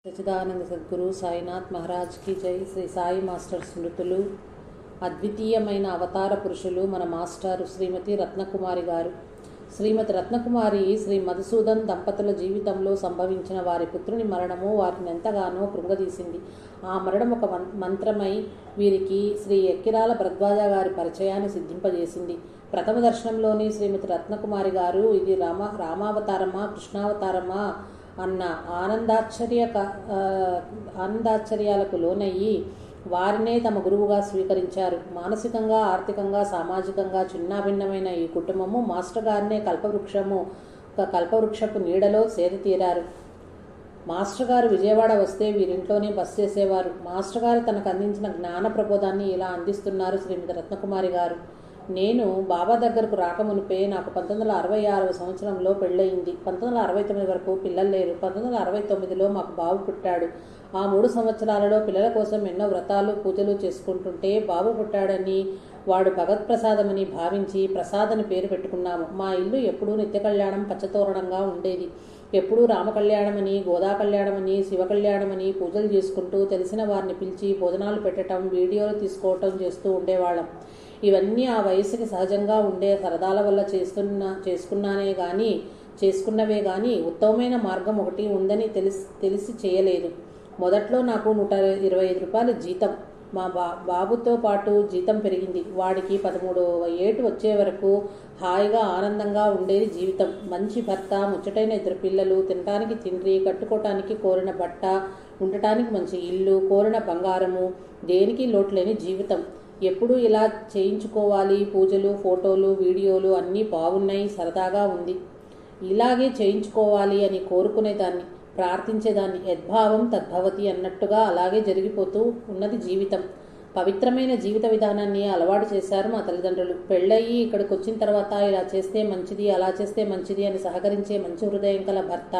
సచిదానంద సద్గురు సాయినాథ్ మహారాజ్ కి జై. శ్రీ సాయి మాస్టర్ స్మృతులు. అద్వితీయమైన అవతార పురుషులు మన మాస్టారు శ్రీమతి రత్నకుమారి గారు. శ్రీమతి రత్నకుమారి శ్రీ మధుసూదన్ దంపతుల జీవితంలో సంభవించిన వారి పుత్రుని మరణము వారిని ఎంతగానో కృంగదీసింది. ఆ మరణం ఒక మంత్రమై వీరికి శ్రీ ఎక్కిరాల భరద్వాజ గారి పరిచయాన్ని సిద్ధింపజేసింది. ప్రథమ దర్శనంలోని శ్రీమతి రత్నకుమారి గారు ఇది రామావతారమా కృష్ణావతారమా అన్న ఆనందాశ్చర్యాలకు లోనయ్యి వారినే తమ గురువుగా స్వీకరించారు. మానసికంగా, ఆర్థికంగా, సామాజికంగా చిన్నాభిన్నమైన ఈ కుటుంబము మాస్టర్ గారినే కల్పవృక్షపు నీడలో సేద తీరారు. మాస్టర్ గారు విజయవాడ వస్తే వీరింట్లోనే బస చేసేవారు. మాస్టర్ గారు తనకు అందించిన జ్ఞాన ప్రబోధాన్ని ఇలా అందిస్తున్నారు శ్రీమతి రత్నకుమారి గారు. నేను బాబా దగ్గరకు రాకమునిపే నాకు 1966 సంవత్సరంలో పెళ్ళయింది. 1969 వరకు పిల్లలు లేరు. 1969లో మాకు బాబు పుట్టాడు. ఆ 3 సంవత్సరాలలో పిల్లల కోసం ఎన్నో వ్రతాలు పూజలు చేసుకుంటుంటే బాబు పుట్టాడని వాడు భగవత్ప్రసాదమని భావించి ప్రసాదని పేరు పెట్టుకున్నాము. మా ఇల్లు ఎప్పుడూ నిత్య కళ్యాణం పచ్చతోరణంగా ఉండేది. ఎప్పుడూ రామకళ్యాణమని, గోదా కళ్యాణమని, శివ కళ్యాణమని పూజలు చేసుకుంటూ తెలిసిన వారిని పిలిచి భోజనాలు పెట్టడం, వీడియోలు తీసుకోవటం చేస్తూ ఉండేవాళ్ళం. ఇవన్నీ ఆ వయసుకి సహజంగా ఉండే సరదాల వల్ల చేసుకున్నవే గాని ఉత్తమమైన మార్గం ఒకటి ఉందని తెలిసి చేయలేదు. మొదట్లో నాకు 125 రూపాయలు జీతం. మా బాబుతో పాటు జీతం పెరిగింది. వాడికి 13వ ఏటు వచ్చే వరకు హాయిగా ఆనందంగా ఉండేది జీవితం. మంచి భర్త, ముచ్చటైన 2 పిల్లలు, తినటానికి తిండి, కట్టుకోవటానికి కోరిన బట్ట, ఉండటానికి మంచి ఇల్లు, కోరిన బంగారము, దేనికి లోట్లేని జీవితం. ఎప్పుడు ఇలా చేయించుకోవాలి, పూజలు, ఫోటోలు, వీడియోలు అన్నీ బాగున్నాయి, సరదాగా ఉంది. ఇలాగే చేయించుకోవాలి అని కోరుకునేదాన్ని, ప్రార్థించేదాన్ని. యద్భావం తద్భవతి అన్నట్టుగా అలాగే జరిగిపోతూ ఉన్నది జీవితం. పవిత్రమైన జీవిత విధానాన్ని అలవాటు చేశారు మా తల్లిదండ్రులు. పెళ్ళయి ఇక్కడికి వచ్చిన తర్వాత ఇలా చేస్తే మంచిది, అలా చేస్తే మంచిది అని సహకరించే మంచి హృదయం కల భర్త.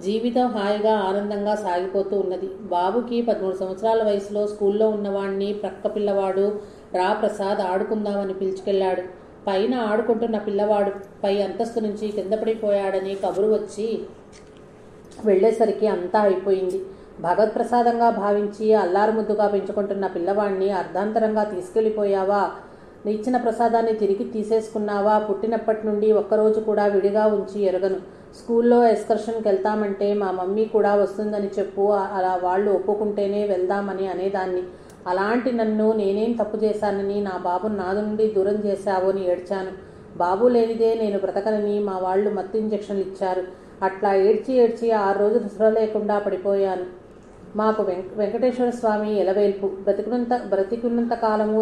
జీవితం హాయిగా ఆనందంగా సాగిపోతూ ఉన్నది. బాబుకి 13 సంవత్సరాల వయసులో స్కూల్లో ఉన్నవాణ్ణి ప్రక్క పిల్లవాడు రా ప్రసాద్ ఆడుకుందామని పిలుచుకెళ్లాడు. పైన ఆడుకుంటున్న పిల్లవాడు పై అంతస్తు నుంచి కింద పడిపోయాడని కబురు వచ్చి వెళ్లేసరికి అంతా అయిపోయింది. భగవత్ప్రసాదంగా భావించి అల్లారుముద్దుగా పెంచుకుంటున్న పిల్లవాడిని అర్ధాంతరంగా తీసుకెళ్లిపోయావా? ఇచ్చిన ప్రసాదాన్ని తిరిగి తీసేసుకున్నావా? పుట్టినప్పటి నుండి ఒక్కరోజు కూడా విడిగా ఉంచి ఎరగను. స్కూల్లో ఎక్స్కర్షన్కి వెళ్తామంటే మా మమ్మీ కూడా వస్తుందని చెప్పు, అలా వాళ్ళు ఒప్పుకుంటేనే వెళ్దామని అనేదాన్ని. అలాంటి నన్ను నేనేం తప్పు చేశానని నా బాబును నా నుండి దూరం చేశావు అని ఏడ్చాను. బాబు లేనిదే నేను బ్రతకనని మా వాళ్ళు మత్తు ఇంజక్షన్లు ఇచ్చారు. అట్లా ఏడ్చి 6 రోజులు స్పృహ లేకుండా పడిపోయాను. మాకు వెంకటేశ్వర స్వామి ఎలవేల్పు. బ్రతికున్నంత కాలము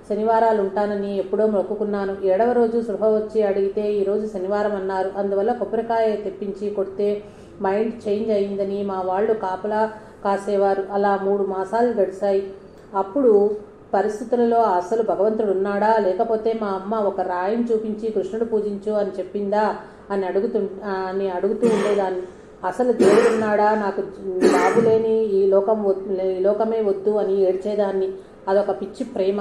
శనివారాలుంటానని ఎప్పుడో మొక్కుకున్నాను. 7వ రోజు స్పృహ వచ్చి అడిగితే ఈరోజు శనివారం అన్నారు. అందువల్ల కొబ్బరికాయ తెప్పించి కొడితే మైండ్ చేంజ్ అయిందని మా వాళ్ళు కాపలా కాసేవారు. అలా 3 మాసాలు గడిచాయి. అప్పుడు పరిస్థితులలో అసలు భగవంతుడు ఉన్నాడా, లేకపోతే మా అమ్మ ఒక రాయిని చూపించి కృష్ణుడు పూజించు అని చెప్పిందా అని అడుగుతూ ఉండేదాన్ని. అసలు దేవుడున్నాడా, నాకు బాబు లేని ఈ లోకమే వద్దు అని ఏడ్చేదాన్ని. అదొక పిచ్చి ప్రేమ.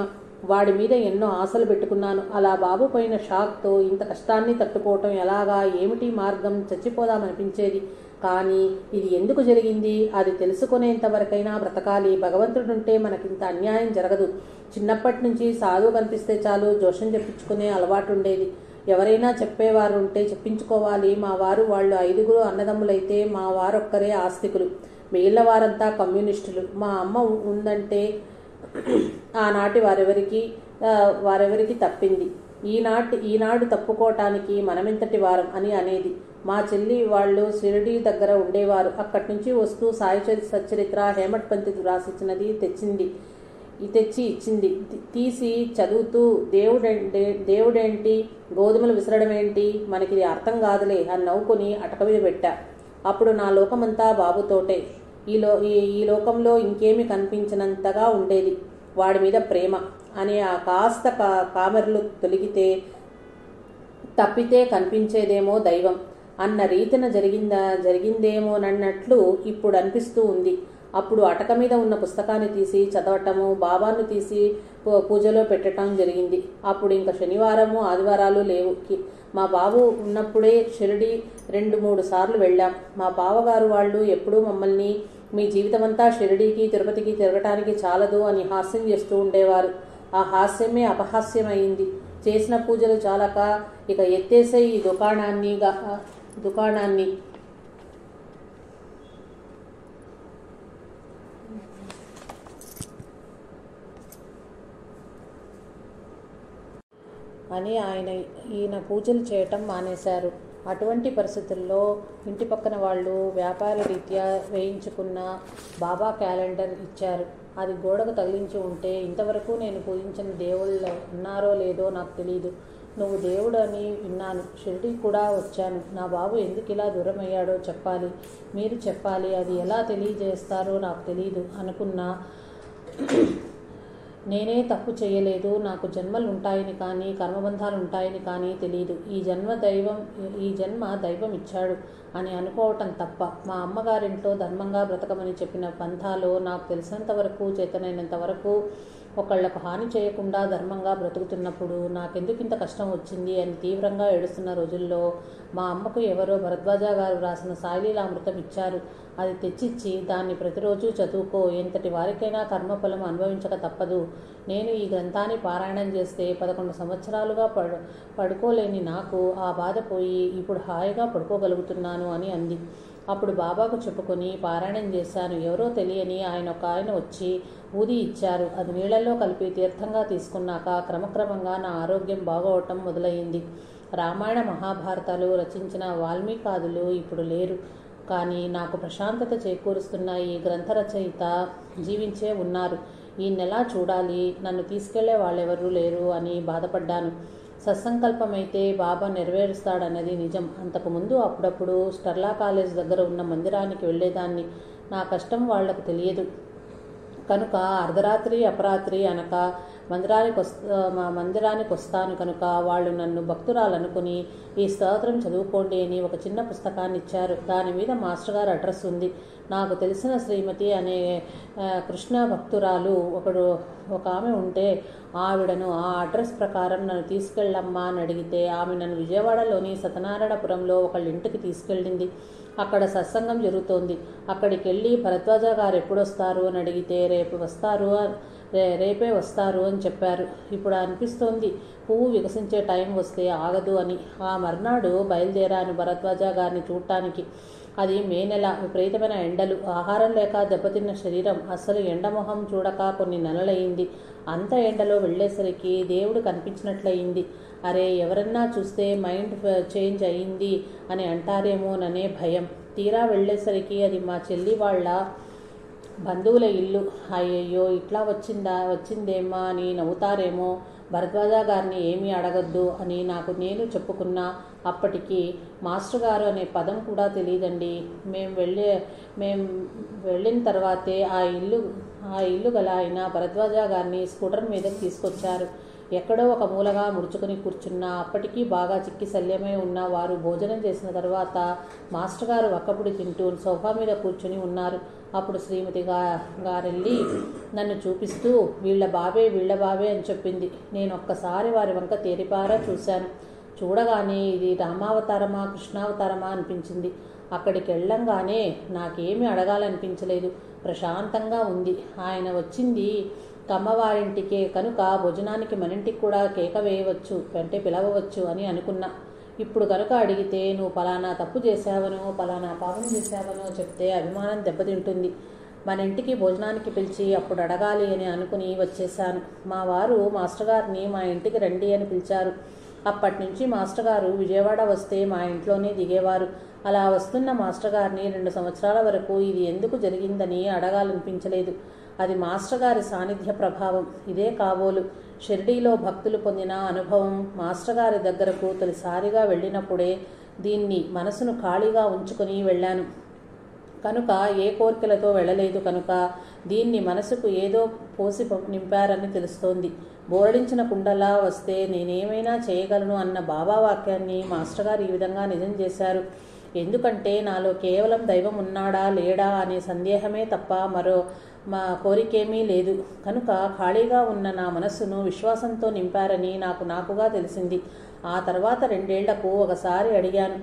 వాడి మీద ఎన్నో ఆశలు పెట్టుకున్నాను. అలా బాబు పోయిన షాక్తో ఇంత కష్టాన్ని తట్టుకోవటం ఎలాగా, ఏమిటి మార్గం, చచ్చిపోదామనిపించేది. కానీ ఇది ఎందుకు జరిగింది అది తెలుసుకునేంత వరకైనా బ్రతకాలి. భగవంతుడుంటే మనకింత అన్యాయం జరగదు. చిన్నప్పటి నుంచి సాధువు కనిపిస్తే చాలు జోషం చెప్పించుకునే అలవాటు ఉండేది. ఎవరైనా చెప్పేవారు ఉంటే చెప్పించుకోవాలి. మా వారు వాళ్ళు 5గురు అన్నదమ్ములైతే మా వారొక్కరే ఆస్తికులు, మిగిలిన వారంతా కమ్యూనిస్టులు. మా అమ్మ ఉందంటే ఆనాటి వారెవరికి తప్పింది. ఈనాడు తప్పుకోవటానికి మనమెంతటి వారం అని అనేది. మా చెల్లి వాళ్ళు షిరిడీ దగ్గర ఉండేవారు. అక్కడి నుంచి వస్తూ సాయి సచ్చరిత్ర హేమట్ పంత్ రాసిచ్చినది తెచ్చి ఇచ్చింది. తీసి చదువుతూ దేవుడేంటి, గోధుమలు విసరడం ఏంటి, మనకి అర్థం కాదులే అని నవ్వుకుని అటక మీద పెట్టా. అప్పుడు నా లోకమంతా బాబుతోటే. ఈ లోకంలో ఇంకేమి కనిపించినంతగా ఉండేది. వాడి మీద ప్రేమ అనే ఆ కాస్త కామెర్లు తప్పితే కనిపించేదేమో దైవం అన్న రీతిన జరిగిందేమోనన్నట్లు ఇప్పుడు అనిపిస్తూ ఉంది. అప్పుడు అటక మీద ఉన్న పుస్తకాన్ని తీసి చదవటము, బాబాను తీసి పూజలో పెట్టడం జరిగింది. అప్పుడు ఇంకా శనివారము ఆదివారాలు లేవు. మా బాబు ఉన్నప్పుడే షిరిడి 2-3 సార్లు వెళ్ళాం. మా బావగారు వాళ్ళు ఎప్పుడూ మమ్మల్ని మీ జీవితమంతా షిరిడీకి తిరుపతికి తిరగటానికి చాలదు అని హాస్యం చేస్తూ ఉండేవారు. ఆ హాస్యమే అపహాస్యమైంది. చేసిన పూజలు చాలక ఇక ఎత్తేసే ఈ దుకాణాన్ని అని ఈయన పూజలు చేయటం మానేశారు. అటువంటి పరిస్థితుల్లో ఇంటి పక్కన వాళ్ళు వ్యాపార రీత్యా వేయించుకున్న బాబా క్యాలెండర్ ఇచ్చారు. అది గోడకు తగిలించి ఉంటే ఇంతవరకు నేను పూజించిన దేవుళ్ళు ఉన్నారో లేదో నాకు తెలీదు. నువ్వు దేవుడు అని విన్నాను. షిరిడి కూడా వచ్చాను. నా బాబు ఎందుకు ఇలా దూరమయ్యాడో చెప్పాలి, మీరు చెప్పాలి. అది ఎలా తెలియజేస్తారో నాకు తెలీదు అనుకున్నా. నేనే తప్పు చేయలేదు. నాకు జన్మలు ఉంటాయని కానీ కర్మబంధాలు ఉంటాయని కానీ తెలియదు. ఈ జన్మ దైవం ఇచ్చాడు అని అనుకోవటం తప్ప. మా అమ్మగారింట్లో ధర్మంగా బ్రతకమని చెప్పిన పంథాలో నాకు తెలిసినంత వరకు, చేతనైనంత వరకు ఒకళ్లకు హాని చేయకుండా ధర్మంగా బ్రతుకుతున్నప్పుడు నాకెందుకు ఇంత కష్టం వచ్చింది అని తీవ్రంగా ఏడుస్తున్న రోజుల్లో మా అమ్మకు ఎవరో భరద్వాజ గారు రాసిన సాయిలీలామృతం ఇచ్చారు. అది తెచ్చిచ్చి దాన్ని ప్రతిరోజు చదువుకో, ఎంతటి వారికైనా కర్మఫలం అనుభవించక తప్పదు. నేను ఈ గ్రంథాన్ని పారాయణం చేస్తే 11 సంవత్సరాలుగా పడుకోలేని నాకు ఆ బాధ పోయి ఇప్పుడు హాయిగా పడుకోగలుగుతున్నాను అని అంది. అప్పుడు బాబాకు చెప్పుకొని పారాయణం చేశాను. ఎవరో తెలియని ఒక ఆయన వచ్చి ఊది ఇచ్చారు. అది నీళ్లలో కలిపి తీర్థంగా తీసుకున్నాక క్రమక్రమంగా నా ఆరోగ్యం బాగోవటం మొదలయ్యింది. రామాయణ మహాభారతాలు రచించిన వాల్మీకాదులు ఇప్పుడు లేరు. కానీ నాకు ప్రశాంతత చేకూరుస్తున్న ఈ గ్రంథ రచయిత జీవించే ఉన్నారు. ఈ నెల చూడాలి, నన్ను తీసుకెళ్లే వాళ్ళెవరూ లేరు అని బాధపడ్డాను. సత్సంకల్పమైతే బాబా నెరవేరుస్తాడన్నది నిజం. అంతకుముందు అప్పుడప్పుడు స్టెర్లా కాలేజ్ దగ్గర ఉన్న మందిరానికి వెళ్ళేదాన్ని. నా కష్టం వాళ్లకు తెలియదు కనుక అర్ధరాత్రి అపరాత్రి అనక మందిరానికి వస్తాను కనుక వాళ్ళు నన్ను భక్తురాలనుకుని ఈ స్తోత్రం చదువుకోండి అని ఒక చిన్న పుస్తకాన్ని ఇచ్చారు. దాని మీద మాస్టర్ గారు అడ్రస్ ఉంది. నాకు తెలిసిన శ్రీమతి అనే కృష్ణ భక్తురాలు ఒక ఆమె ఉంటే ఆవిడను ఆ అడ్రస్ ప్రకారం నన్ను తీసుకెళ్ళమ్మా అని అడిగితే ఆమె నన్ను విజయవాడలోని సత్యనారాయణపురంలో ఒకళ్ళ ఇంటికి తీసుకెళ్ళింది. అక్కడ సత్సంగం జరుగుతోంది. అక్కడికి వెళ్ళి భరద్వాజ గారు ఎప్పుడొస్తారు అని అడిగితే రేపే వస్తారు అని చెప్పారు. ఇప్పుడు అనిపిస్తోంది పువ్వు వికసించే టైం వస్తే ఆగదు అని. ఆ మర్నాడు బయలుదేరాను భరద్వాజ గారిని చూడటానికి. అది మే నెల. విపరీతమైన ఎండలు. ఆహారం లేక దెబ్బతిన్న శరీరం. అస్సలు ఎండమొహం చూడక కొన్ని నెలలయింది. అంత ఎండలో వెళ్ళేసరికి దేవుడు కనిపించినట్లయింది. అరే, ఎవరన్నా చూస్తే మైండ్ చేంజ్ అయింది అని అంటారేమోననే భయం. తీరా వెళ్ళేసరికి అది మా చెల్లి వాళ్ళ బంధువుల ఇల్లు. అయ్యయ్యో, ఇట్లా వచ్చిందేమా అని నవ్వుతారేమో. భరద్వాజ గారిని ఏమీ అడగద్దు అని నాకు నేను చెప్పుకున్నా. అప్పటికి మాస్టర్ గారు అనే పదం కూడా తెలియదండి. మేము వెళ్ళిన తర్వాతే ఆ ఇల్లు గల ఆయన భరద్వాజ గారిని స్కూటర్ మీదకి తీసుకొచ్చారు. ఎక్కడో ఒక మూలగా ముడుచుకుని కూర్చున్నా. అప్పటికీ బాగా చిక్కి శల్యమై ఉన్న వారు భోజనం చేసిన తర్వాత మాస్టర్ గారు ఒక్కపుడి తింటూ సోఫా మీద కూర్చుని ఉన్నారు. అప్పుడు శ్రీమతి గారెళ్ళి నన్ను చూపిస్తూ వీళ్ళ బాబే అని చెప్పింది. నేను ఒక్కసారి వారి వంక తేరిపారా చూశాను. చూడగానే ఇది రామావతారమా కృష్ణావతారమా అనిపించింది. అక్కడికి వెళ్ళంగానే నాకేమీ అడగాలనిపించలేదు. ప్రశాంతంగా ఉంది. ఆయన వచ్చింది కమ్మవారింటికే కనుక భోజనానికి మనింటికి కూడా కేక వేయవచ్చు, వెంటే పిలవవచ్చు అని అనుకున్నా. ఇప్పుడు కనుక అడిగితే నువ్వు పలానా తప్పు చేశావనో పలానా పాపం చేశావనో చెప్తే అభిమానం దెబ్బతింటుంది. మన ఇంటికి భోజనానికి పిలిచి అప్పుడు అడగాలి అని అనుకుని వచ్చేశాను. మా వారు మాస్టర్ గారిని మా ఇంటికి రండి అని పిలిచారు. అప్పటి నుంచి మాస్టర్ గారు విజయవాడ వస్తే మా ఇంట్లోనే దిగేవారు. అలా వస్తున్న మాస్టర్ గారిని 2 సంవత్సరాల వరకు ఇది ఎందుకు జరిగిందని అడగాలనిపించలేదు. అది మాస్టర్ గారి సాన్నిధ్య ప్రభావం. ఇదే కాబోలు. షిరిడీలో భక్తులు పొందిన అనుభవం. మాస్టర్ గారి దగ్గరకు తొలిసారిగా వెళ్ళినప్పుడే దీన్ని మనసును ఖాళీగా ఉంచుకొని వెళ్ళాను కనుక ఏ కోరికలతో వెళ్ళలేదు కనుక దీన్ని మనసుకు ఏదో పోసి నింపారని తెలుస్తోంది. బోరడించిన కుండలా వస్తే నేనేమైనా చేయగలను అన్న బాబా వాక్యాన్ని మాస్టర్ గారు ఈ విధంగా నిజం చేశారు. ఎందుకంటే నాలో కేవలం దైవం ఉన్నాడా లేడా అనే సందేహమే తప్ప మరో మా కోరికేమీ లేదు. కనుక ఖాళీగా ఉన్న నా మనస్సును విశ్వాసంతో నింపారని నాకుగా తెలిసింది. ఆ తర్వాత 2 ఏళ్లకు ఒకసారి అడిగాను,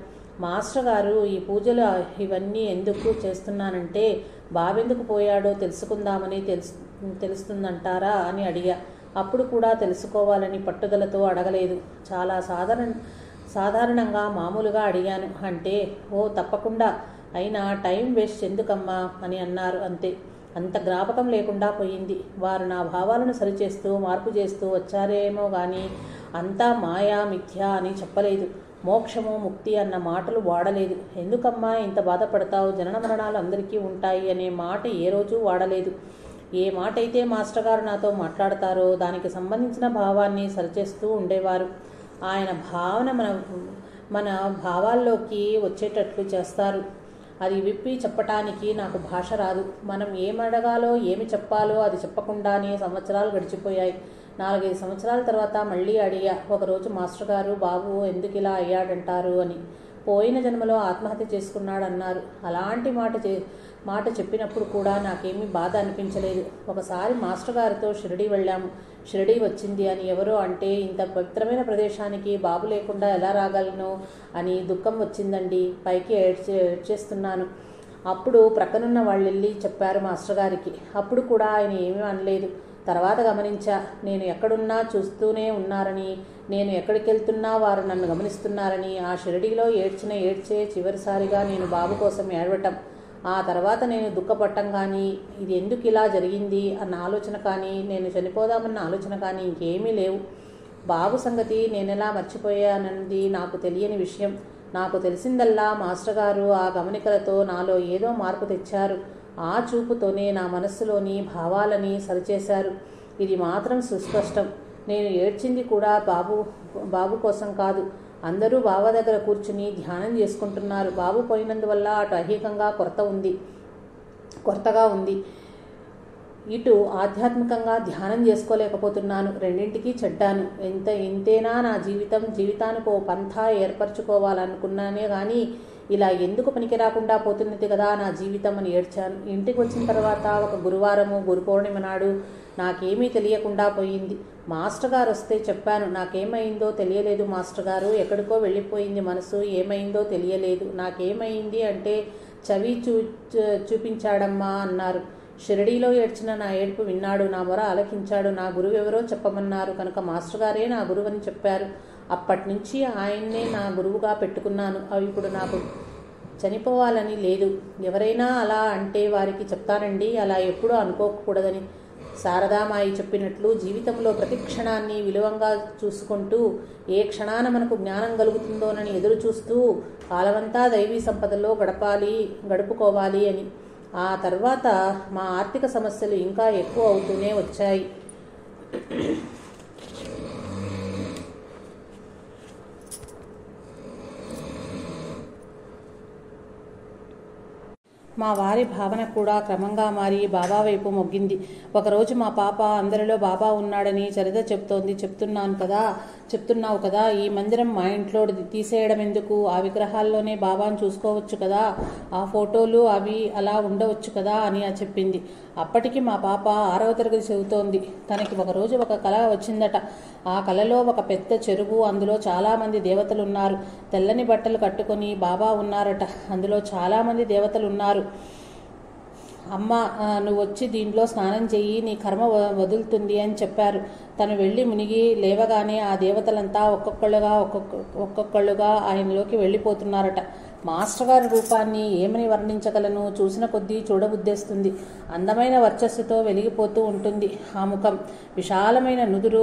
మాస్టర్ గారు, ఈ పూజలు ఇవన్నీ ఎందుకు చేస్తున్నానంటే బాబెందుకు పోయాడో తెలుసుకుందామని తెలుస్తుందంటారా అని అడిగా. అప్పుడు కూడా తెలుసుకోవాలని పట్టుదలతో అడగలేదు. చాలా సాధారణంగా మామూలుగా అడిగాను. అంటే ఓ తప్పకుండా, అయినా టైం వేస్ట్ ఎందుకమ్మా అని అన్నారు. అంతే. అంత జ్ఞాపకం లేకుండా పోయింది. వారు నా భావాలను సరిచేస్తూ మార్పు చేస్తూ వచ్చారేమో కానీ అంతా మాయా మిథ్య అని చెప్పలేదు. మోక్షము ముక్తి అన్న మాటలు వాడలేదు. ఎందుకమ్మా ఇంత బాధపడతావు, జనన మరణాలు అందరికీ ఉంటాయి అనే మాట ఏ రోజు వాడలేదు. ఏ మాట అయితే మాస్టర్ గారు నాతో మాట్లాడతారో దానికి సంబంధించిన భావాన్ని సరిచేస్తూ ఉండేవారు. ఆయన భావన మన భావాల్లోకి వచ్చేటట్లు చేస్తారు. అది విప్పి చెప్పటానికి నాకు భాష రాదు. మనం ఏమడగాలో ఏమి చెప్పాలో అది చెప్పకుండానే సంవత్సరాలు గడిచిపోయాయి. 4-5 సంవత్సరాల తర్వాత మళ్ళీ అడిగా. ఒకరోజు మాస్టర్ గారు, బాబు ఎందుకు ఇలా అయ్యాడంటారు అని. పోయిన జన్మలో ఆత్మహత్య చేసుకున్నాడన్నారు. అలాంటి మాట చెప్పినప్పుడు కూడా నాకేమీ బాధ అనిపించలేదు. ఒకసారి మాస్టర్ గారితో షిరిడీ వెళ్ళాము. షిరిడీ వచ్చింది అని ఎవరో అంటే ఇంత పవిత్రమైన ప్రదేశానికి బాబు లేకుండా ఎలా రాగలను అని దుఃఖం వచ్చిందండి. పైకి ఏడ్చేస్తున్నాను. అప్పుడు ప్రక్కనున్న వాళ్ళు వెళ్ళి చెప్పారు మాస్టర్ గారికి. అప్పుడు కూడా ఆయన ఏమీ అనలేదు. తర్వాత గమనించా, నేను ఎక్కడున్నా చూస్తూనే ఉన్నారని, నేను ఎక్కడికి వెళ్తున్నా వారు నన్ను గమనిస్తున్నారని. ఆ షిరిడీలో ఏడ్చే చివరిసారిగా నేను బాబు కోసం ఏడవటం. ఆ తర్వాత నేను దుఃఖపట్టం కానీ, ఇది ఎందుకు ఇలా జరిగింది అన్న ఆలోచన కానీ, నేను చనిపోదామన్న ఆలోచన కానీ ఇంకేమీ లేవు. బాబు సంగతి నేనెలా మర్చిపోయానన్నది నాకు తెలియని విషయం. నాకు తెలిసిందల్లా మాస్టర్ గారు ఆ గమనికలతో నాలో ఏదో మార్పు తెచ్చారు. ఆ చూపుతోనే నా మనస్సులోని భావాలని సరిచేశారు. ఇది మాత్రం సుస్పష్టం. నేను ఏడ్చింది కూడా బాబు కోసం కాదు. అందరూ బాబా దగ్గర కూర్చుని ధ్యానం చేసుకుంటున్నారు. బాబు పోయినందువల్ల అటు ఐహికంగా కొరతగా ఉంది, ఇటు ఆధ్యాత్మికంగా ధ్యానం చేసుకోలేకపోతున్నాను. రెండింటికి చెడ్డాను. ఇంతేనా నా జీవితానికి ఓ పంథా ఏర్పరచుకోవాలనుకున్నానే కానీ ఇలా ఎందుకు పనికి రాకుండా పోతున్నది కదా నా జీవితం అని ఏడ్చాను. ఇంటికి వచ్చిన తర్వాత ఒక గురువారము, గురు పౌర్ణిమ నాడు నాకేమీ తెలియకుండా పోయింది. మాస్టర్ గారు వస్తే చెప్పాను, నాకేమైందో తెలియలేదు మాస్టర్ గారు, ఎక్కడికో వెళ్ళిపోయింది మనసు, ఏమైందో తెలియలేదు. నాకేమైంది అంటే చవి చూపించాడమ్మా అన్నారు. షిరిడీలో ఏడ్చిన నా ఏడుపు విన్నాడు. నా మొర ఆలకించాడు. నా గురువు ఎవరో చెప్పమన్నారు కనుక మాస్టర్ గారే నా గురువని చెప్పారు. అప్పటి నుంచి ఆయన్నే నా గురువుగా పెట్టుకున్నాను. అవి ఇప్పుడు నాకు చనిపోవాలని లేదు. ఎవరైనా అలా అంటే వారికి చెప్తానండి, అలా ఎప్పుడూ అనుకోకూడదని. శారదామాయి చెప్పినట్లు జీవితంలో ప్రతి క్షణాన్ని విలువంగా చూసుకుంటూ ఏ క్షణాన మనకు జ్ఞానం కలుగుతుందోనని ఎదురు చూస్తూ కాలమంతా దైవీ సంపదలో గడుపుకోవాలి అని. ఆ తర్వాత మా ఆర్థిక సమస్యలు ఇంకా ఎక్కువ అవుతూనే వచ్చాయి. మా వారి భావన కూడా క్రమంగా మారి బాబా వైపు మొగ్గింది. ఒకరోజు మా పాప అందరిలో బాబా ఉన్నాడని చరిత చెప్తున్నావు కదా, ఈ మందిరం మా ఇంట్లో తీసేయడం ఎందుకు, ఆ విగ్రహాల్లోనే బాబాను చూసుకోవచ్చు కదా, ఆ ఫోటోలు అవి అలా ఉండవచ్చు కదా అని చెప్పింది. అప్పటికి మా పాప 6వ తరగతి చదువుతోంది. తనకి ఒకరోజు ఒక కల వచ్చిందట. ఆ కలలో ఒక పెద్ద చెరువు, అందులో చాలామంది దేవతలు ఉన్నారు. తెల్లని బట్టలు కట్టుకొని బాబా ఉన్నారట. అందులో చాలామంది దేవతలు ఉన్నారు. అమ్మ, నువ్వు వచ్చి దీంట్లో స్నానం చెయ్యి, నీ కర్మ వదులుతుంది అని చెప్పారు. తను వెళ్ళి మునిగి లేవగానే ఆ దేవతలంతా ఒక్కొక్కళ్ళుగా ఆయనలోకి వెళ్ళిపోతున్నారట. మాస్టర్ గారి రూపాన్ని ఏమని వర్ణించగలను, చూసిన కొద్దీ చూడబుద్దేస్తుంది. అందమైన వర్చస్సుతో వెలిగిపోతూ ఉంటుంది ఆ ముఖం. విశాలమైన నుదురు,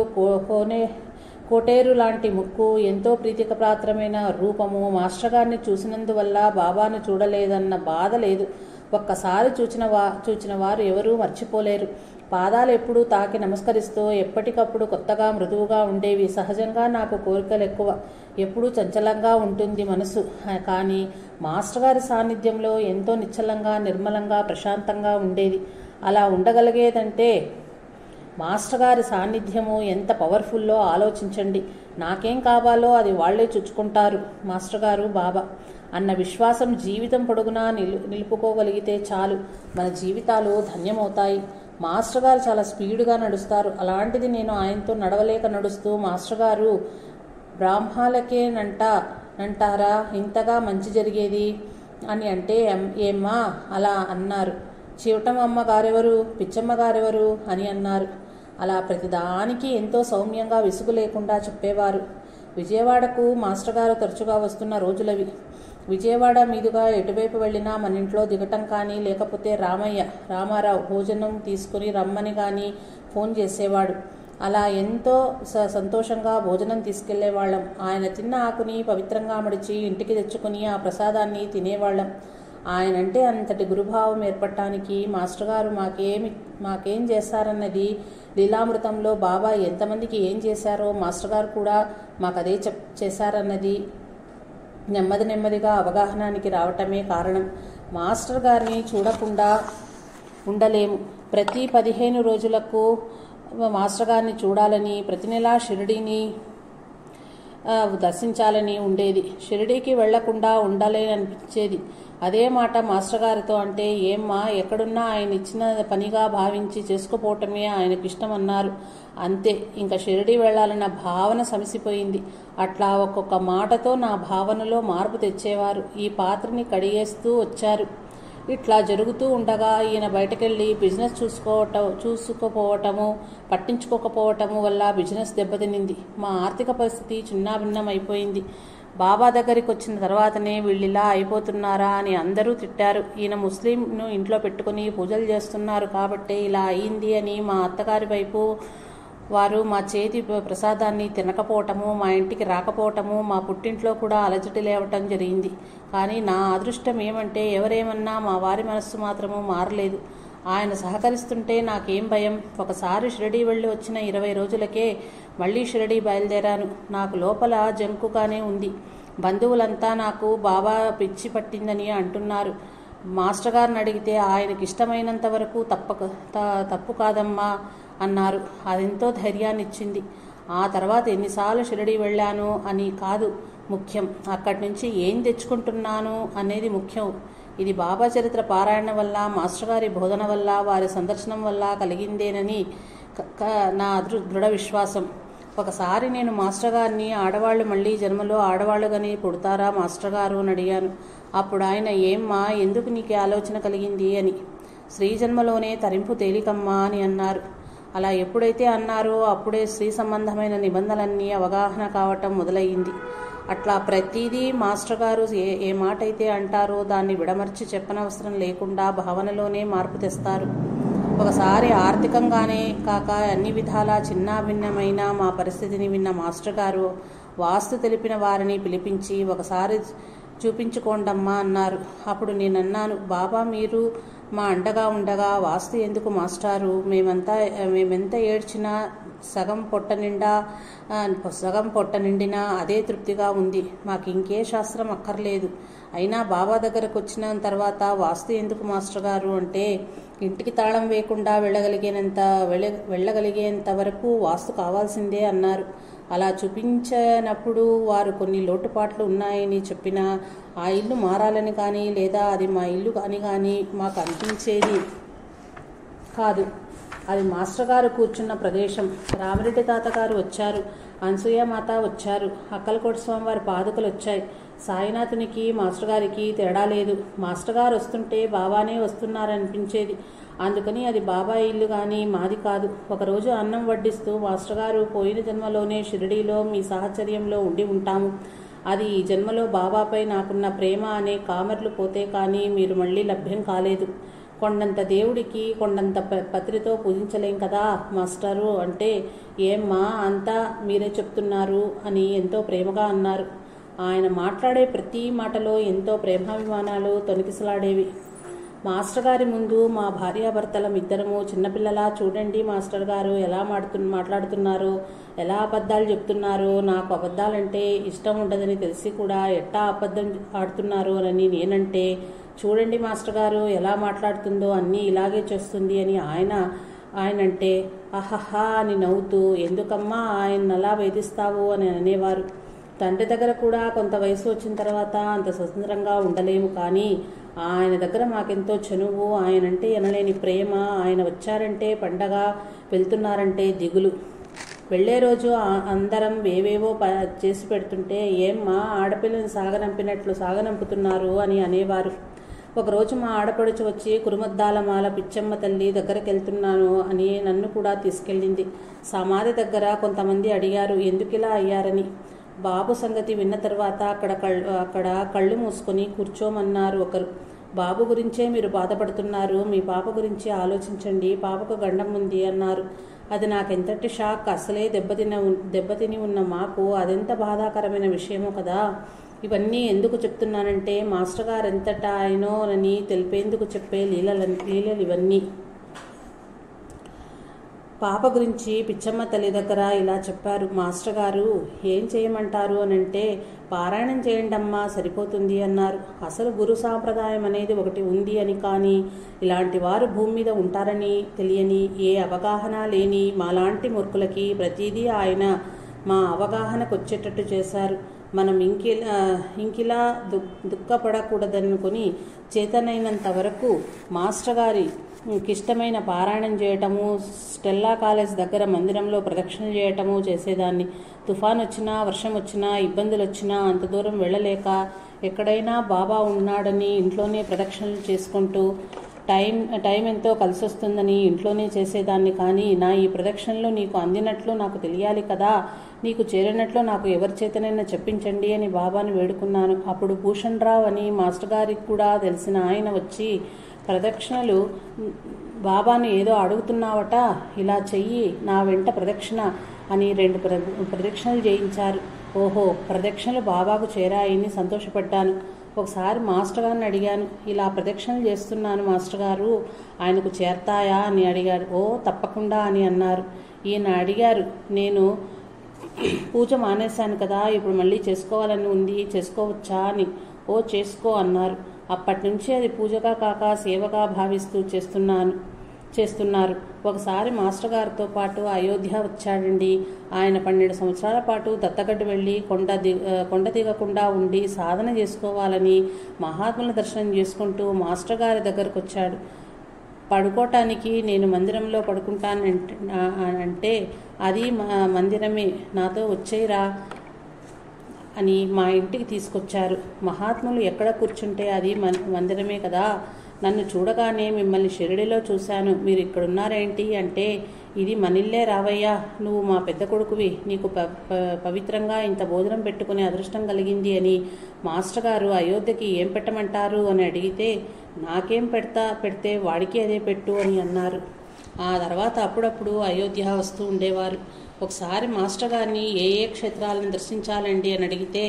కోటేరు లాంటి ముక్కు, ఎంతో ప్రీతికపాత్రమైన రూపము. మాస్టర్ గారిని చూసినందువల్ల బాబాను చూడలేదన్న బాధ లేదు. ఒక్కసారి చూచిన వారు ఎవరూ మర్చిపోలేరు. పాదాలు ఎప్పుడూ తాకి నమస్కరిస్తూ ఎప్పటికప్పుడు కొత్తగా మృదువుగా ఉండేవి. సహజంగా నాకు కోరికలు ఎక్కువ, ఎప్పుడూ చంచలంగా ఉంటుంది మనసు. కానీ మాస్టర్ గారి సాన్నిధ్యంలో ఎంతో నిశ్చలంగా, నిర్మలంగా, ప్రశాంతంగా ఉండేది. అలా ఉండగలిగేదంటే మాస్టర్ గారి సాన్నిధ్యము ఎంత పవర్ఫుల్లో ఆలోచించండి. నాకేం కావాలో అది వాళ్లే చుచ్చుకుంటారు మాస్టర్ గారు, బాబా. అన్న విశ్వాసం జీవితం పొడుగునా నిలుపుకోగలిగితే చాలు, మన జీవితాలు ధన్యమవుతాయి. మాస్టర్ గారు చాలా స్పీడుగా నడుస్తారు. అలాంటిది నేను ఆయనతో నడవలేక నడుస్తూ మాస్టర్ గారు బ్రాహ్మలకేనంటారా ఇంతగా మంచి జరిగేది అని అంటే, ఏమ్మా అలా అన్నారు. చివటమ్మ గారెవరు, పిచ్చమ్మ గారెవరు అని అన్నారు. అలా ప్రతిదానికి ఎంతో సౌమ్యంగా విసుగు లేకుండా చెప్పేవారు. విజయవాడకు మాస్టర్ గారు తరచుగా వస్తున్న రోజులవి. విజయవాడ మీదుగా ఎటువైపు వెళ్ళినా మన ఇంట్లో దిగటం కానీ, లేకపోతే రామారావు భోజనం తీసుకుని రమ్మని కానీ ఫోన్ చేసేవాడు. అలా ఎంతో సంతోషంగా భోజనం తీసుకెళ్లేవాళ్ళం. ఆయన తిన్న ఆకుని పవిత్రంగా మడిచి ఇంటికి తెచ్చుకుని ఆ ప్రసాదాన్ని తినేవాళ్ళం. ఆయనంటే అంతటి గురుభావం ఏర్పడటానికి మాస్టర్ గారు మాకేం చేశారన్నది లీలామృతంలో బాబా ఎంతమందికి ఏం చేశారో మాస్టర్ గారు కూడా మాకదే చేశారన్నది నెమ్మదిగా అవగాహనానికి రావటమే కారణం. మాస్టర్ గారిని చూడకుండా ఉండలేము. ప్రతి 15 రోజులకు మాస్టర్ గారిని చూడాలని, ప్రతి నెలా షిరిడీని దర్శించాలని ఉండేది. షిరిడీకి వెళ్లకుండా ఉండలేననిపించేది. అదే మాట మాస్టర్ గారితో అంటే, ఏమ్మా ఎక్కడున్నా ఆయన ఇచ్చిన పనిగా భావించి చేసుకుపోవటమే ఆయనకి ఇష్టం అన్నారు. అంతే, ఇంకా షిరిడీ వెళ్లాలన్న భావన సమసిపోయింది. అట్లా ఒక్కొక్క మాటతో నా భావనలో మార్పు తెచ్చేవారు. ఈ పాత్రని కడిగేస్తూ వచ్చారు. ఇట్లా జరుగుతూ ఉండగా ఈయన బయటకెళ్ళి బిజినెస్ చూసుకోపోవటము, పట్టించుకోకపోవటము వల్ల బిజినెస్ దెబ్బతినింది. మా ఆర్థిక పరిస్థితి చిన్నాభిన్నం అయిపోయింది. బాబా దగ్గరికి వచ్చిన తర్వాతనే వీళ్ళిలా అయిపోతున్నారా అని అందరూ తిట్టారు. ఈయన ముస్లింను ఇంట్లో పెట్టుకుని పూజలు చేస్తున్నారు కాబట్టే ఇలా అయింది అని మా అత్తగారి వైపు వారు మా చేతి ప్రసాదాన్ని తినకపోవటము, మా ఇంటికి రాకపోవటము, మా పుట్టింట్లో కూడా అలజడి లేవటం జరిగింది. కానీ నా అదృష్టం ఏమంటే ఎవరేమన్నా మా వారి మనస్సు మాత్రము మారలేదు. ఆయన సహకరిస్తుంటే నాకేం భయం. ఒకసారి షిరిడీ వెళ్ళి వచ్చిన 20 రోజులకే మళ్ళీ షిరిడీ బయలుదేరాను. నాకు లోపల జంకుగానే ఉంది. బంధువులంతా నాకు బాబా పిచ్చి పట్టిందని అంటున్నారు. మాస్టర్ గారిని అడిగితే ఆయనకి ఇష్టమైనంత వరకు తప్పు కాదమ్మా అన్నారు. అదెంతో ధైర్యాన్ని ఇచ్చింది. ఆ తర్వాత ఎన్నిసార్లు షిరిడీ వెళ్ళాను అని కాదు ముఖ్యం, అక్కడి నుంచి ఏం తెచ్చుకుంటున్నాను అనేది ముఖ్యం. ఇది బాబా చరిత్ర పారాయణ వల్ల, మాస్టర్ గారి బోధన వల్ల, వారి సందర్శనం వల్ల కలిగిందేనని నా దృఢ విశ్వాసం. ఒకసారి నేను మాస్టర్ గారిని, ఆడవాళ్లు మళ్ళీ జన్మలో ఆడవాళ్లుగానే పుడతారా మాస్టర్ గారు అని అడిగాను. అప్పుడు ఆయన, ఏమ్మా ఎందుకు నీకు ఆలోచన కలిగింది అని. స్త్రీ జన్మలోనే తరింపు తేలికమ్మా అని అన్నారు. అలా ఎప్పుడైతే అన్నారో అప్పుడే స్త్రీ సంబంధమైన నిబంధనలన్నీ అవగాహన కావటం మొదలయ్యింది. అట్లా ప్రతిదీ మాస్టర్ గారు ఏ మాట అయితే అంటారో దాన్ని విడమర్చి చెప్పనవసరం లేకుండా భావనలోనే మార్పు తెస్తారు. ఒకసారి ఆర్థికంగానే కాక అన్ని విధాలా చిన్నాభిన్నమైన మా పరిస్థితిని విన్న మాస్టర్ గారు వాస్తు తెలిపిన వారిని పిలిపించి ఒకసారి చూపించుకోండమ్మా అన్నారు. అప్పుడు నేనన్నాను, బాబా మీరు మా అండగా ఉండగా వాస్తు ఎందుకు మాస్టారు? మేమెంత ఏడ్చినా సగం పొట్ట నిండినా అదే తృప్తిగా ఉంది. మాకు ఇంకే శాస్త్రం అక్కర్లేదు. అయినా బాబా దగ్గరకు వచ్చిన తర్వాత వాస్తు ఎందుకు మాస్టర్ గారు అంటే, ఇంటికి తాళం వేయకుండా వెళ్ళగలిగేంత వరకు వాస్తు కావాల్సిందే అన్నారు. అలా చూపించినప్పుడు వారు కొన్ని లోటుపాట్లు ఉన్నాయని చెప్పినా ఆ ఇల్లు మారాలని కానీ లేదా అది మా ఇల్లు కానీ మాకు అనిపించేది కాదు. అది మాస్టర్ గారు కూర్చున్న ప్రదేశం. రామిరెడ్డి తాతగారు వచ్చారు, అనసూయమాత వచ్చారు, అక్కలకోట స్వామి వారి పాదుకలు వచ్చాయి. సాయినాథునికి మాస్టర్ గారికి తేడా లేదు. మాస్టర్ గారు వస్తుంటే బాబానే వస్తున్నారనిపించేది. అందుకని అది బాబా ఇల్లు కానీ మాది కాదు. ఒకరోజు అన్నం వడ్డిస్తూ మాస్టర్ గారు, పోయిన జన్మలోనే షిరిడీలో మీ సాహచర్యంలో ఉండి ఉంటాము. అది ఈ జన్మలో బాబాపై నాకున్న ప్రేమ అనే కామెర్లు పోతే కానీ మీరు మళ్ళీ లభ్యం కాలేదు. కొండంత దేవుడికి కొండంత పత్రితో పూజించలేం కదా మాస్టరు అంటే, ఏమ్మా అంతా మీరే చెప్తున్నారు అని ఎంతో ప్రేమగా అన్నారు. ఆయన మాట్లాడే ప్రతి మాటలో ఎంతో ప్రేమాభిమానాలు తొణికిసలాడేవి. మాస్టర్ గారి ముందు మా భార్యాభర్తలం ఇద్దరము చిన్నపిల్లలా, చూడండి మాస్టర్ గారు ఎలా మాట్లాడుతున్నారు, ఎలా అబద్ధాలు చెప్తున్నారు, నాకు అబద్ధాలంటే ఇష్టం ఉండదని తెలిసి కూడా ఎట్టా అబద్ధం ఆడుతున్నారు అని నేనంటే, చూడండి మాస్టర్ గారు ఎలా మాట్లాడుతుందో, అన్నీ ఇలాగే చేస్తుంది అని ఆయనంటే, అహహా అని నవ్వుతూ, ఎందుకమ్మా ఆయన అలా వేధిస్తావు అని అనేవారు. తండ్రి దగ్గర కూడా కొంత వయసు వచ్చిన తర్వాత అంత స్వతంత్రంగా ఉండలేము, కానీ ఆయన దగ్గర మాకెంతో చనువు, ఆయనంటే ఎనలేని ప్రేమ. ఆయన వచ్చారంటే పండగ, వెళ్తున్నారంటే దిగులు. వెళ్లే రోజు అందరం ఏవేవో చేసి పెడుతుంటే ఏమ్మా ఆడపిల్లని సాగనంపినట్లు సాగనంపుతున్నారు అని అనేవారు. ఒకరోజు మా ఆడపడుచు వచ్చి కురుమద్దాల మాల పిచ్చమ్మ తల్లి దగ్గరికి వెళ్తున్నాను అని నన్ను కూడా తీసుకెళ్ళింది. సమాధి దగ్గర కొంతమంది అడిగారు ఎందుకిలా అయ్యారని. బాబు సంగతి విన్న తర్వాత అక్కడ కళ్ళు మూసుకొని కూర్చోమన్నారు ఒకరు. బాబు గురించే మీరు బాధపడుతున్నారు, మీ పాప గురించి ఆలోచించండి, పాపకు గండం ఉంది అన్నారు. అది నాకెంతటి షాక్. అసలే దెబ్బతిని ఉన్న మాకు అదెంత బాధాకరమైన విషయమో కదా. ఇవన్నీ ఎందుకు చెప్తున్నానంటే మాస్టర్ గారు ఎంతటా ఆయనోనని తెలిపేందుకు చెప్పే లీలలు ఇవన్నీ. పాప గురించి పిచ్చమ్మ తల్లి దగ్గర ఇలా చెప్పారు. మాస్టర్ గారు ఏం చేయమంటారు అనంటే పారాయణం చేయండమ్మా సరిపోతుంది అన్నారు. అసలు గురు సాంప్రదాయం అనేది ఒకటి ఉంది అని, కానీ ఇలాంటి వారు భూమి మీద ఉంటారని తెలియని, ఏ అవగాహన లేని మాలాంటి మూర్ఖులకి ప్రతిదీ ఆయన మా అవగాహనకు వచ్చేటట్టు చేశారు. మనం ఇంకిలా దుఃఖపడకూడదనుకుని చేతనైనంత వరకు మాస్టర్ గారి ఇష్టమైన పారాయణం చేయటము, స్టెల్లా కాలేజ్ దగ్గర మందిరంలో ప్రదక్షిణలు చేయటము చేసేదాన్ని. తుఫాన్ వచ్చినా, వర్షం వచ్చినా, ఇబ్బందులు వచ్చినా అంత దూరం వెళ్ళలేక ఎక్కడైనా బాబా ఉన్నాడని ఇంట్లోనే ప్రదక్షిణలు చేసుకుంటూ టైం ఎంతో కలిసి వస్తుందని ఇంట్లోనే చేసేదాన్ని. కానీ నా ఈ ప్రదక్షిణలు నీకు అందినట్లు నాకు తెలియాలి కదా, నీకు చేరినట్లు నాకు ఎవరి చేతనైనా చెప్పించండి అని బాబాను వేడుకున్నాను. అప్పుడు భూషణ్ రావు అని మాస్టర్ గారికి కూడా తెలిసిన ఆయన వచ్చి ప్రదక్షిణలు బాబాను ఏదో అడుగుతున్నావట, ఇలా చెయ్యి నా వెంట ప్రదక్షిణ అని 2 ప్రదక్షిణలు చేయించారు. ఓహో, ప్రదక్షిణలు బాబాకు చేరాయని సంతోషపడ్డాను. ఒకసారి మాస్టర్ గారిని అడిగాను, ఇలా ప్రదక్షిణలు చేస్తున్నాను మాస్టర్ గారు, ఆయనకు చేరతాయా అని అడిగాడు. ఓ తప్పకుండా అని అన్నారు. ఈయన అడిగారు, నేను పూజ మానేశాను కదా, ఇప్పుడు మళ్ళీ చేసుకోవాలని ఉంది, చేసుకోవచ్చా అని. ఓ చేసుకో అన్నారు. అప్పటి నుంచి అది పూజగా కాక సేవగా భావిస్తూ చేస్తున్నారు. ఒకసారి మాస్టర్ గారితో పాటు అయోధ్య వచ్చాడండి. ఆయన 12 సంవత్సరాల పాటు దత్తగడ్డ వెళ్ళి కొండ దిగకుండా ఉండి సాధన చేసుకోవాలని మహాత్ముల దర్శనం చేసుకుంటూ మాస్టర్ గారి దగ్గరకు వచ్చాడు. పడుకోవటానికి నేను మందిరంలో పడుకుంటానంటే అది మందిరమే, నాతో వచ్చేరా అని మా ఇంటికి తీసుకొచ్చారు. మహాత్ములు ఎక్కడ కూర్చుంటే అది మందిరమే కదా. నన్ను చూడగానే మిమ్మల్ని షిరిడిలో చూశాను, మీరు ఇక్కడున్నారేంటి అంటే, ఇది మనిల్లే రావయ్యా, నువ్వు మా పెద్ద కొడుకువి, నీకు పవిత్రంగా ఇంత భోజనం పెట్టుకునే అదృష్టం కలిగింది అని. మాస్టర్ గారు అయోధ్యకి ఏం పెట్టమంటారు అని అడిగితే, నాకేం పెడితే వాడికి అదే పెట్టు అని అన్నారు. ఆ తర్వాత అప్పుడప్పుడు అయోధ్య వస్తూ ఉండేవారు. ఒకసారి మాస్టర్ గారిని ఏ క్షేత్రాలను దర్శించాలండి అని అడిగితే,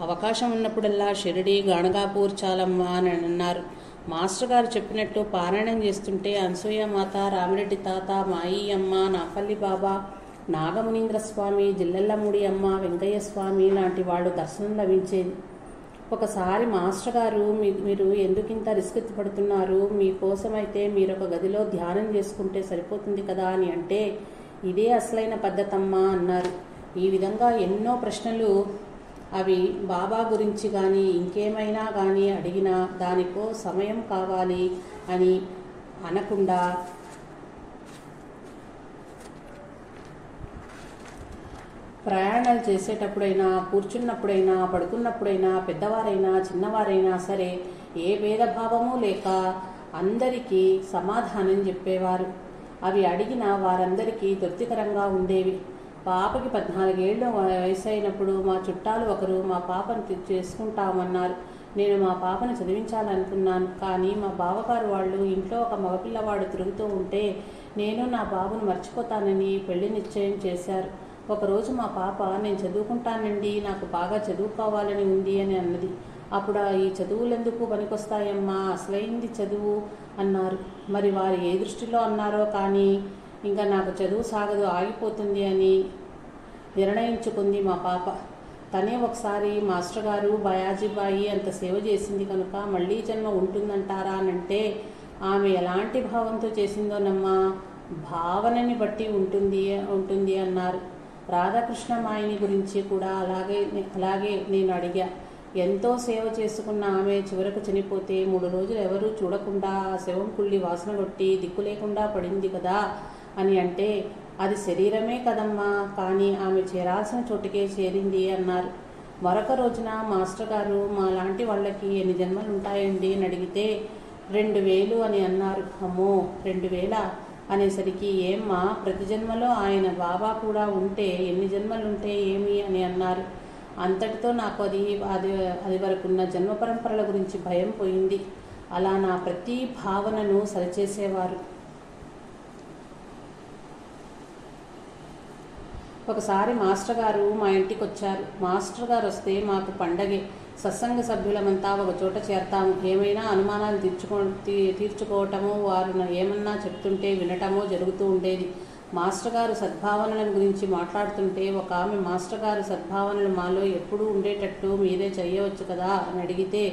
అవకాశం ఉన్నప్పుడల్లా షిరిడి, గాణగాపూర్ చాలమ్మా అని అన్నారు. మాస్టర్ గారు చెప్పినట్టు పారాయణం చేస్తుంటే అనసూయమాత, రామిరెడ్డి తాత, మాయి అమ్మ, నాపల్లి బాబా, నాగమునీంద్ర స్వామి, జిల్లెల్లముడి అమ్మ, వెంకయ్య స్వామి లాంటి వాళ్ళు దర్శనం లభించేది. ఒకసారి మాస్టర్ గారు, మీరు ఎందుకింత రిస్క్ పడుతున్నారు, మీకోసమైతే మీరొక గదిలో ధ్యానం చేసుకుంటే సరిపోతుంది కదా అని అంటే, ఇదే అసలైన పద్ధతమ్మా అన్నారు. ఈ విధంగా ఎన్నో ప్రశ్నలు అవి బాబా గురించి కానీ ఇంకేమైనా కానీ అడిగినా దానికో సమయం కావాలి అని అనకుండా ప్రయాణాలు చేసేటప్పుడైనా, కూర్చున్నప్పుడైనా, పడుకున్నప్పుడైనా, పెద్దవారైనా చిన్నవారైనా సరే ఏ భేదభావము లేక అందరికీ సమాధానం చెప్పేవారు. అవి అడిగిన వారందరికీ తృప్తికరంగా ఉండేవి. పాపకి 14 ఏళ్ళు వయసు అయినప్పుడు మా చుట్టాలు ఒకరు మా పాపను చేసుకుంటామన్నారు. నేను మా పాపను చదివించాలనుకున్నాను. కానీ మా బావగారు వాళ్ళు ఇంట్లో ఒక మగపిల్లవాడు తిరుగుతూ ఉంటే నేను నా బాబును మర్చిపోతానని పెళ్లి నిశ్చయం చేశారు. ఒకరోజు మా పాప, నేను చదువుకుంటానండి, నాకు బాగా చదువుకోవాలని ఉంది అని అన్నది. అప్పుడు ఈ చదువులెందుకు పనికొస్తాయమ్మా, అసలైంది చదువు అన్నారు. మరి వారు ఏ దృష్టిలో అన్నారో కానీ ఇంకా నాకు చదువు సాగదు, ఆగిపోతుంది అని నిర్ణయించుకుంది మా పాప. తనే ఒకసారి మాస్టర్ గారు, బయాజీబాయి అంత సేవ చేసింది కనుక మళ్ళీ జన్మ ఉంటుందంటారా అనంటే, ఆమె ఎలాంటి భావంతో చేసిందోనమ్మా, భావనని బట్టి ఉంటుంది అన్నారు. రాధాకృష్ణమాయిని గురించి కూడా అలాగే నేను అడిగా. ఎంతో సేవ చేసుకున్న ఆమె చివరకు చనిపోతే 3 రోజులు ఎవరూ చూడకుండా ఆ శవం కుళ్ళి వాసన కొట్టి దిక్కు లేకుండా పడింది కదా అని అంటే, అది శరీరమే కదమ్మా, కానీ ఆమె చేరాల్సిన చోటుకే చేరింది అన్నారు. మరొక రోజున మాస్టర్ గారు, మా లాంటి వాళ్ళకి ఎన్ని జన్మలు ఉంటాయండి అని అడిగితే 2000 అని అన్నారు. అమ్మో, 2000 అనేసరికి, ఏమ్మా, ప్రతి జన్మలో ఆయన బాబా కూడా ఉంటే ఎన్ని జన్మలుంటే ఏమి అని అన్నారు. అంతటితో నాకు అది వరకున్న జన్మ పరంపరల గురించి భయం పోయింది. అలా నా ప్రతి భావనను సరిచేసేవారు. ఒకసారి మాస్టర్ గారు మా ఇంటికి వచ్చారు. మాస్టర్ గారు వస్తే మాకు పండగే. సత్సంగ సభ్యులమంతా ఒక చోట చేరతాము. ఏమైనా అనుమానాలు తీర్చుకోవటము, వారు ఏమన్నా చెప్తుంటే వినటమో జరుగుతూ ఉండేది. మాస్టర్ గారు సద్భావనల గురించి మాట్లాడుతుంటే ఒక ఆమె, మాస్టర్ గారు సద్భావనలు మాలో ఎప్పుడూ ఉండేటట్టు మీరే చేయవచ్చు కదా అని అడిగితే,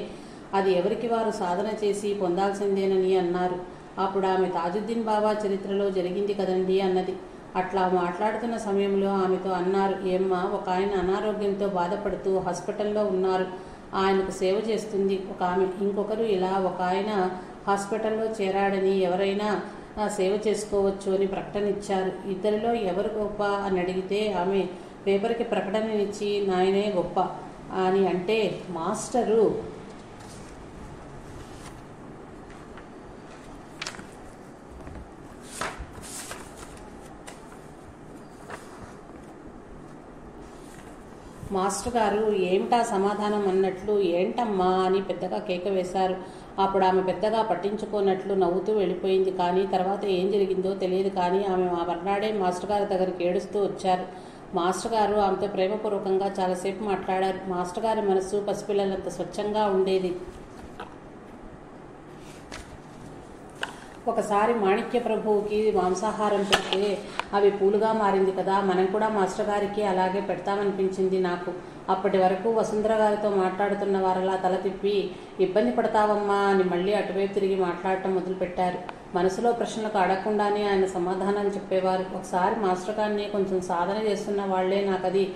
అది ఎవరికి వారు సాధన చేసి పొందాల్సిందేనని అన్నారు. అప్పుడు ఆమె తాజుద్దీన్ బాబా చరిత్రలో జరిగింది కదండి అన్నది. అట్లా మాట్లాడుతున్న సమయంలో ఆమెతో అన్నారు, ఏమ్మా, ఒక ఆయన అనారోగ్యంతో బాధపడుతూ హాస్పిటల్లో ఉన్నారు. ఆయనకు సేవ చేస్తుంది ఒక ఆమె. ఇంకొకరు ఇలా ఒక ఆయన హాస్పిటల్లో చేరాడని ఎవరైనా సేవ చేసుకోవచ్చు అని ప్రకటన ఇచ్చారు. ఇద్దరిలో ఎవరు గొప్ప అని అడిగితే ఆమె పేపర్కి ప్రకటననిచ్చి నాయనే గొప్ప అని అంటే, మాస్టరు మాస్టర్ గారు ఏమిటా సమాధానం అన్నట్లు ఏంటమ్మా అని పెద్దగా కేక వేశారు. అప్పుడు ఆమె పెద్దగా పట్టించుకోనట్లు నవ్వుతూ వెళ్ళిపోయింది. కానీ తర్వాత ఏం జరిగిందో తెలియదు. కానీ ఆమె ఆ మర్నాడే మాస్టర్ గారి దగ్గరికి ఏడుస్తూ వచ్చారు. మాస్టర్ గారు ఆమెతో ప్రేమపూర్వకంగా చాలాసేపు మాట్లాడారు. మాస్టర్ గారి మనస్సు పసిపిల్లలంత స్వచ్ఛంగా ఉండేది. ఒకసారి మాణిక్య ప్రభువుకి మాంసాహారం పెడితే అవి పూలుగా మారింది కదా, మనం కూడా మాస్టర్ గారికి అలాగే పెడతామనిపించింది నాకు. అప్పటి వరకు వసుంధర గారితో మాట్లాడుతున్న వారలా తల తిప్పి, ఇబ్బంది పడతావమ్మా అని మళ్ళీ అటువైపు తిరిగి మాట్లాడటం మొదలుపెట్టారు. మనసులో ప్రశ్నలకు అడగకుండానే ఆయన సమాధానాలు చెప్పేవారు. ఒకసారి మాస్టర్ గారిని కొంచెం సాధన చేస్తున్న వాళ్లే నాకది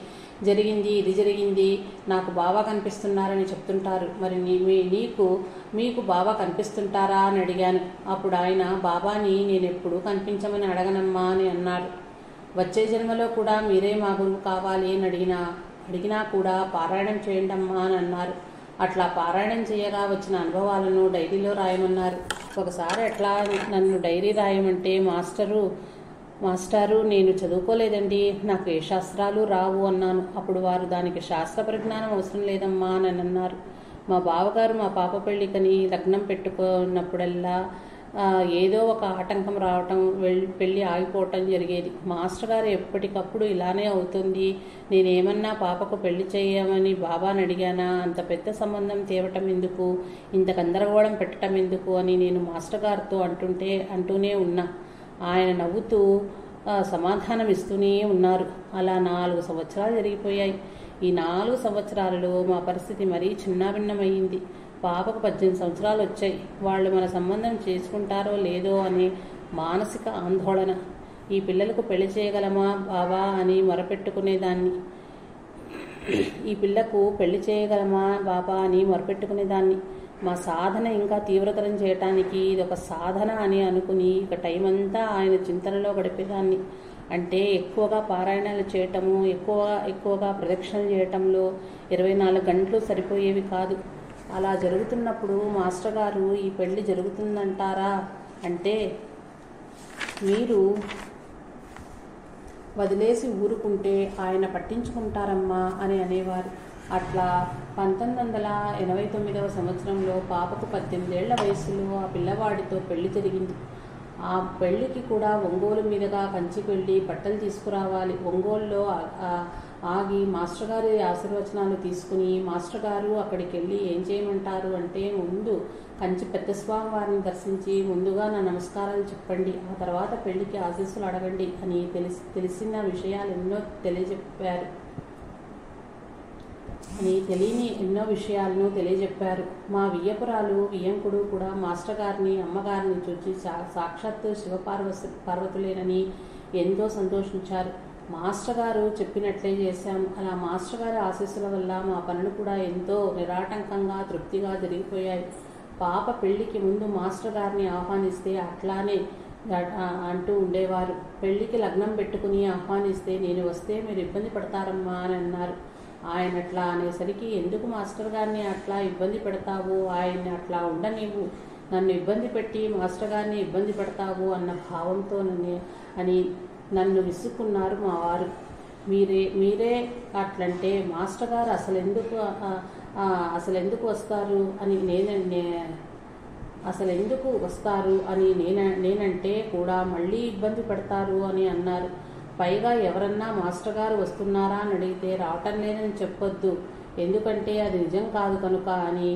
జరిగింది, ఇది జరిగింది, నాకు బాబా కనిపిస్తున్నారని చెప్తుంటారు. మరి మీకు బాబా కనిపిస్తుంటారా అని అడిగాను. అప్పుడు ఆయన, బాబాని నేనెప్పుడు కనిపించమని అడగనమ్మా అని అన్నారు. వచ్చే జన్మలో కూడా మీరే మా గురువు కావాలి అని అడిగినా కూడా పారాయణం చేయండమ్మా అని అన్నారు. అట్లా పారాయణం చేయగా వచ్చిన అనుభవాలను డైరీలో రాయమన్నారు. ఒకసారి అట్లా నన్ను డైరీ రాయమంటే, మాస్టారు నేను చదువుకోలేదండి, నాకు ఏ శాస్త్రాలు రావు అన్నాను. అప్పుడు వారు, దానికి శాస్త్ర పరిజ్ఞానం అవసరం లేదమ్మా అని అన్నారు. మా బావగారు మా పాప పెళ్ళికని లగ్నం పెట్టుకున్నప్పుడల్లా ఏదో ఒక ఆటంకం రావటం, పెళ్ళి ఆగిపోవటం జరిగేది. మాస్టర్ గారు ఎప్పటికప్పుడు ఇలానే అవుతుంది, నేనేమన్నా పాపకు పెళ్లి చేయమని బాబాని అడిగానా, అంత పెద్ద సంబంధం తేవటం ఎందుకు, ఇంత గందరగోళం పెట్టడం ఎందుకు అని నేను మాస్టర్ గారితో అంటూనే ఉన్నా. ఆయన నవ్వుతూ సమాధానం ఇస్తూనే ఉన్నారు. అలా 4 సంవత్సరాలు జరిగిపోయాయి. ఈ 4 సంవత్సరాలలో మా పరిస్థితి మరీ చిన్నాభిన్నమయ్యింది. పాపకు 18 సంవత్సరాలు వచ్చాయి. వాళ్ళు మన సంబంధం చేసుకుంటారో లేదో అనే మానసిక ఆందోళన. ఈ పిల్లలకు పెళ్లి చేయగలమా బాబా అని మొరపెట్టుకునేదాన్ని. మా సాధన ఇంకా తీవ్రతరం చేయటానికి ఇదొక సాధన అని అనుకుని ఇక టైం అంతా ఆయన చింతనలో గడిపేదాన్ని. అంటే ఎక్కువగా పారాయణాలు చేయటము, ఎక్కువగా ప్రదక్షిణలు చేయటంలో 24 గంటలు సరిపోయేవి కాదు. అలా జరుగుతున్నప్పుడు మాస్టర్ గారు, ఈ పెళ్లి జరుగుతుందంటారా అంటే, మీరు వదిలేసి ఊరుకుంటే ఆయన పట్టించుకుంటారమ్మా అని అనేవారు. అట్లా 1989వ సంవత్సరంలో పాపకు 18 ఏళ్ల వయసులో ఆ పిల్లవాడితో పెళ్లి జరిగింది. ఆ పెళ్లికి కూడా ఒంగోలు మీదుగా కంచికి వెళ్ళి బట్టలు తీసుకురావాలి. ఒంగోలులో ఆగి మాస్టర్ గారి ఆశీర్వచనాలు తీసుకుని, మాస్టర్ గారు అక్కడికి వెళ్ళి ఏం చేయమంటారు అంటే, ముందు కంచి పెద్ద స్వామి వారిని దర్శించి ముందుగా నా నమస్కారాలు చెప్పండి, ఆ తర్వాత పెళ్లికి ఆశీస్సులు అడగండి అని తెలిసిన విషయాలు తెలియని ఎన్నో విషయాలను తెలియజెప్పారు. మా వియ్యంకుడు కూడా మాస్టర్ గారిని, అమ్మగారిని చూసి సాక్షాత్తు శివపార్వతులేనని ఎంతో సంతోషించారు. మాస్టర్ గారు చెప్పినట్లే చేశాం. అలా మాస్టర్ గారి ఆశీస్సుల వల్ల మా పనులు కూడా ఎంతో నిరాటంకంగా తృప్తిగా జరిగిపోయాయి. పాప పెళ్లికి ముందు మాస్టర్ గారిని ఆహ్వానిస్తే అట్లానే అంటూ ఉండేవారు. పెళ్లికి లగ్నం పెట్టుకుని ఆహ్వానిస్తే నేను వస్తే మీరు ఇబ్బంది పడతారమ్మా అని అన్నారు. ఆయన అట్లా అనేసరికి ఎందుకు మాస్టర్ గారిని అట్లా ఇబ్బంది పెడతావు, ఆయన్ని అట్లా ఉండనివ్వు, నన్ను ఇబ్బంది పెట్టి మాస్టర్ గారిని ఇబ్బంది పెడతావు అన్న భావంతో నన్ను విసుక్కున్నారు మా వారు. మీరే అట్లంటే మాస్టర్ గారు అసలు ఎందుకు వస్తారు అని నేనంటే కూడా మళ్ళీ ఇబ్బంది పడతారు అని అన్నారు. పైగా ఎవరన్నా మాస్టర్ గారు వస్తున్నారా అని అడిగితే రావటం లేదని చెప్పొద్దు, ఎందుకంటే అది నిజం కాదు కనుక అని